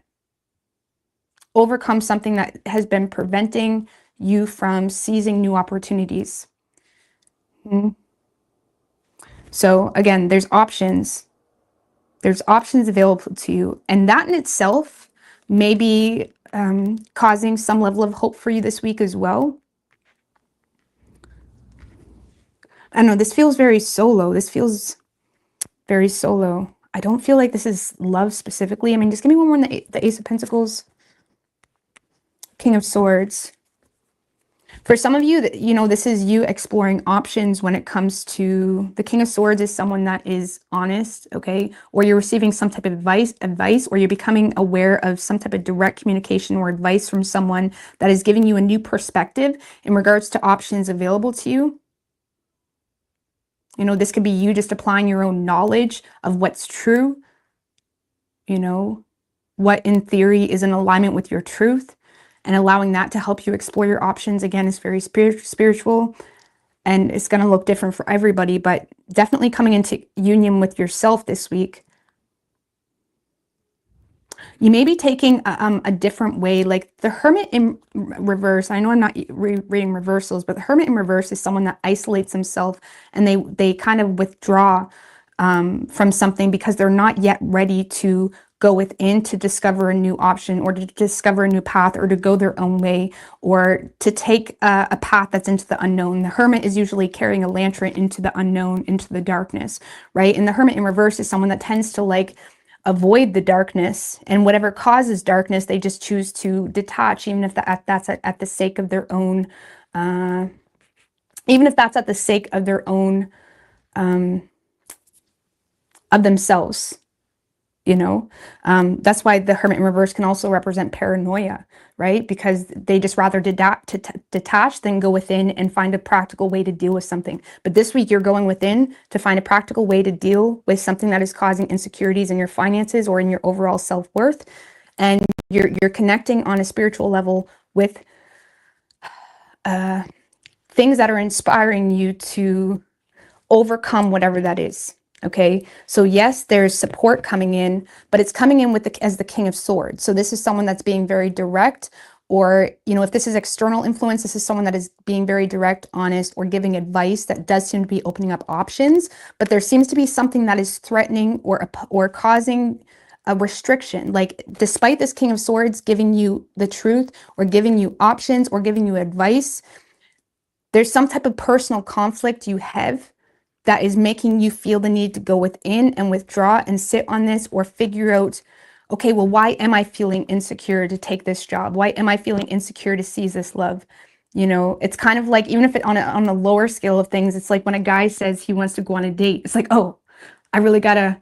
overcome something that has been preventing you from seizing new opportunities. So again, there's options. There's options available to you. And that in itself may be causing some level of hope for you this week as well. I don't know, this feels very solo. This feels very solo. I don't feel like this is love specifically. I mean, just give me one more on the Ace of Pentacles. King of Swords. For some of you, you know, this is you exploring options when it comes to the King of Swords is someone that is honest, okay? Or you're receiving some type of advice, or you're becoming aware of some type of direct communication or advice from someone that is giving you a new perspective in regards to options available to you. You know, this could be you just applying your own knowledge of what's true, you know, what in theory is in alignment with your truth, and allowing that to help you explore your options. Again, is very spiritual, and it's going to look different for everybody, but definitely coming into union with yourself this week. You may be taking a different way, like the Hermit in reverse. I know I'm not reading reversals, but the Hermit in reverse is someone that isolates himself, and they kind of withdraw from something because they're not yet ready to go within to discover a new option, or to discover a new path, or to go their own way, or to take a path that's into the unknown. The Hermit is usually carrying a lantern into the unknown, into the darkness, right? And the Hermit in reverse is someone that tends to like avoid the darkness, and whatever causes darkness, they just choose to detach, even if that's at the sake of their own, even if that's at the sake of their own, of themselves, you know. That's why the Hermit in reverse can also represent paranoia, right? Because they just rather detach than go within and find a practical way to deal with something. But this week you're going within to find a practical way to deal with something that is causing insecurities in your finances or in your overall self-worth. And you're connecting on a spiritual level with things that are inspiring you to overcome whatever that is. Okay, so yes, there's support coming in, but it's coming in with as the King of Swords. So this is someone that's being very direct, or, you know, if this is external influence, this is someone that is being very direct, honest, or giving advice that does seem to be opening up options. But there seems to be something that is threatening or causing a restriction. Like, despite this King of Swords giving you the truth, or giving you options, or giving you advice, there's some type of personal conflict you have that is making you feel the need to go within and withdraw and sit on this, or figure out, okay, well, why am I feeling insecure to take this job? Why am I feeling insecure to seize this love? You know, it's kind of like, even if it on a lower scale of things, it's like when a guy says he wants to go on a date, it's like, oh, I really gotta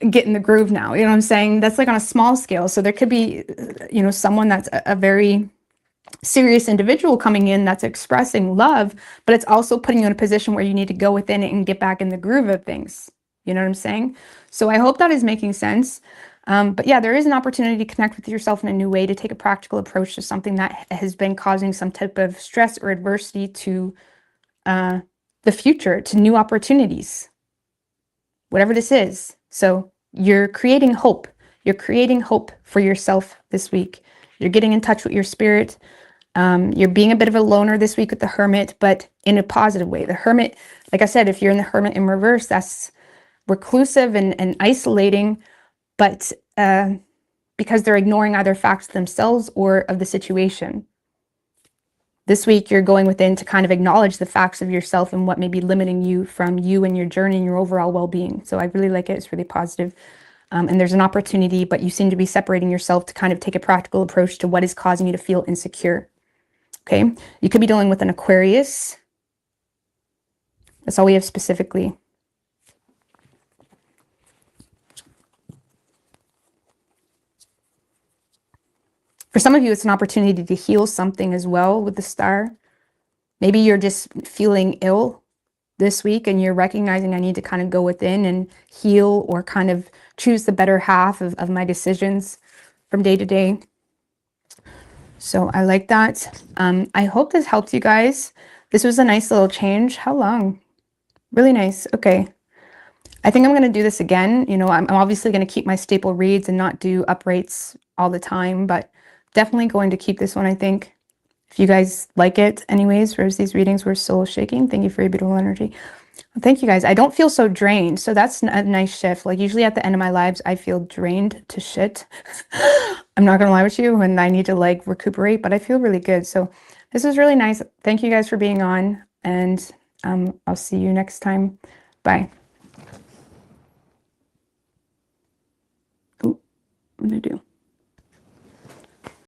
get in the groove now. You know what I'm saying? That's like on a small scale. So there could be, you know, someone that's a very serious individual coming in that's expressing love, but it's also putting you in a position where you need to go within it and get back in the groove of things. You know what I'm saying? So I hope that is making sense. But yeah, there is an opportunity to connect with yourself in a new way, to take a practical approach to something that has been causing some type of stress or adversity to the future, to new opportunities, whatever this is. So you're creating hope. You're creating hope for yourself this week. You're getting in touch with your spirit. You're being a bit of a loner this week with the Hermit, but in a positive way. The Hermit, like I said, if you're in the Hermit in reverse, that's reclusive and isolating, but because they're ignoring either facts themselves or of the situation. This week, you're going within to kind of acknowledge the facts of yourself and what may be limiting you from you and your journey and your overall well-being. So I really like it. It's really positive. and there's an opportunity, but you seem to be separating yourself to kind of take a practical approach to what is causing you to feel insecure. Okay, you could be dealing with an Aquarius. That's all we have specifically. For some of you, it's an opportunity to heal something as well with the star. Maybe you're just feeling ill this week and you're recognizing I need to kind of go within and heal or kind of choose the better half of my decisions from day to day. So I like that. I hope this helped you guys. This was a nice little change. How long? Really nice. Okay. I think I'm going to do this again. You know, I'm obviously going to keep my staple reads and not do uprates all the time, but definitely going to keep this one, I think. If you guys like it. Anyways, Rose, these readings were soul shaking. Thank you for your beautiful energy. Well, thank you guys. I don't feel so drained. So that's a nice shift. Like usually at the end of my lives, I feel drained to shit. I'm not going to lie with you when I need to like recuperate, but I feel really good. So this is really nice. Thank you guys for being on, and I'll see you next time. Bye. Oh, what did I do?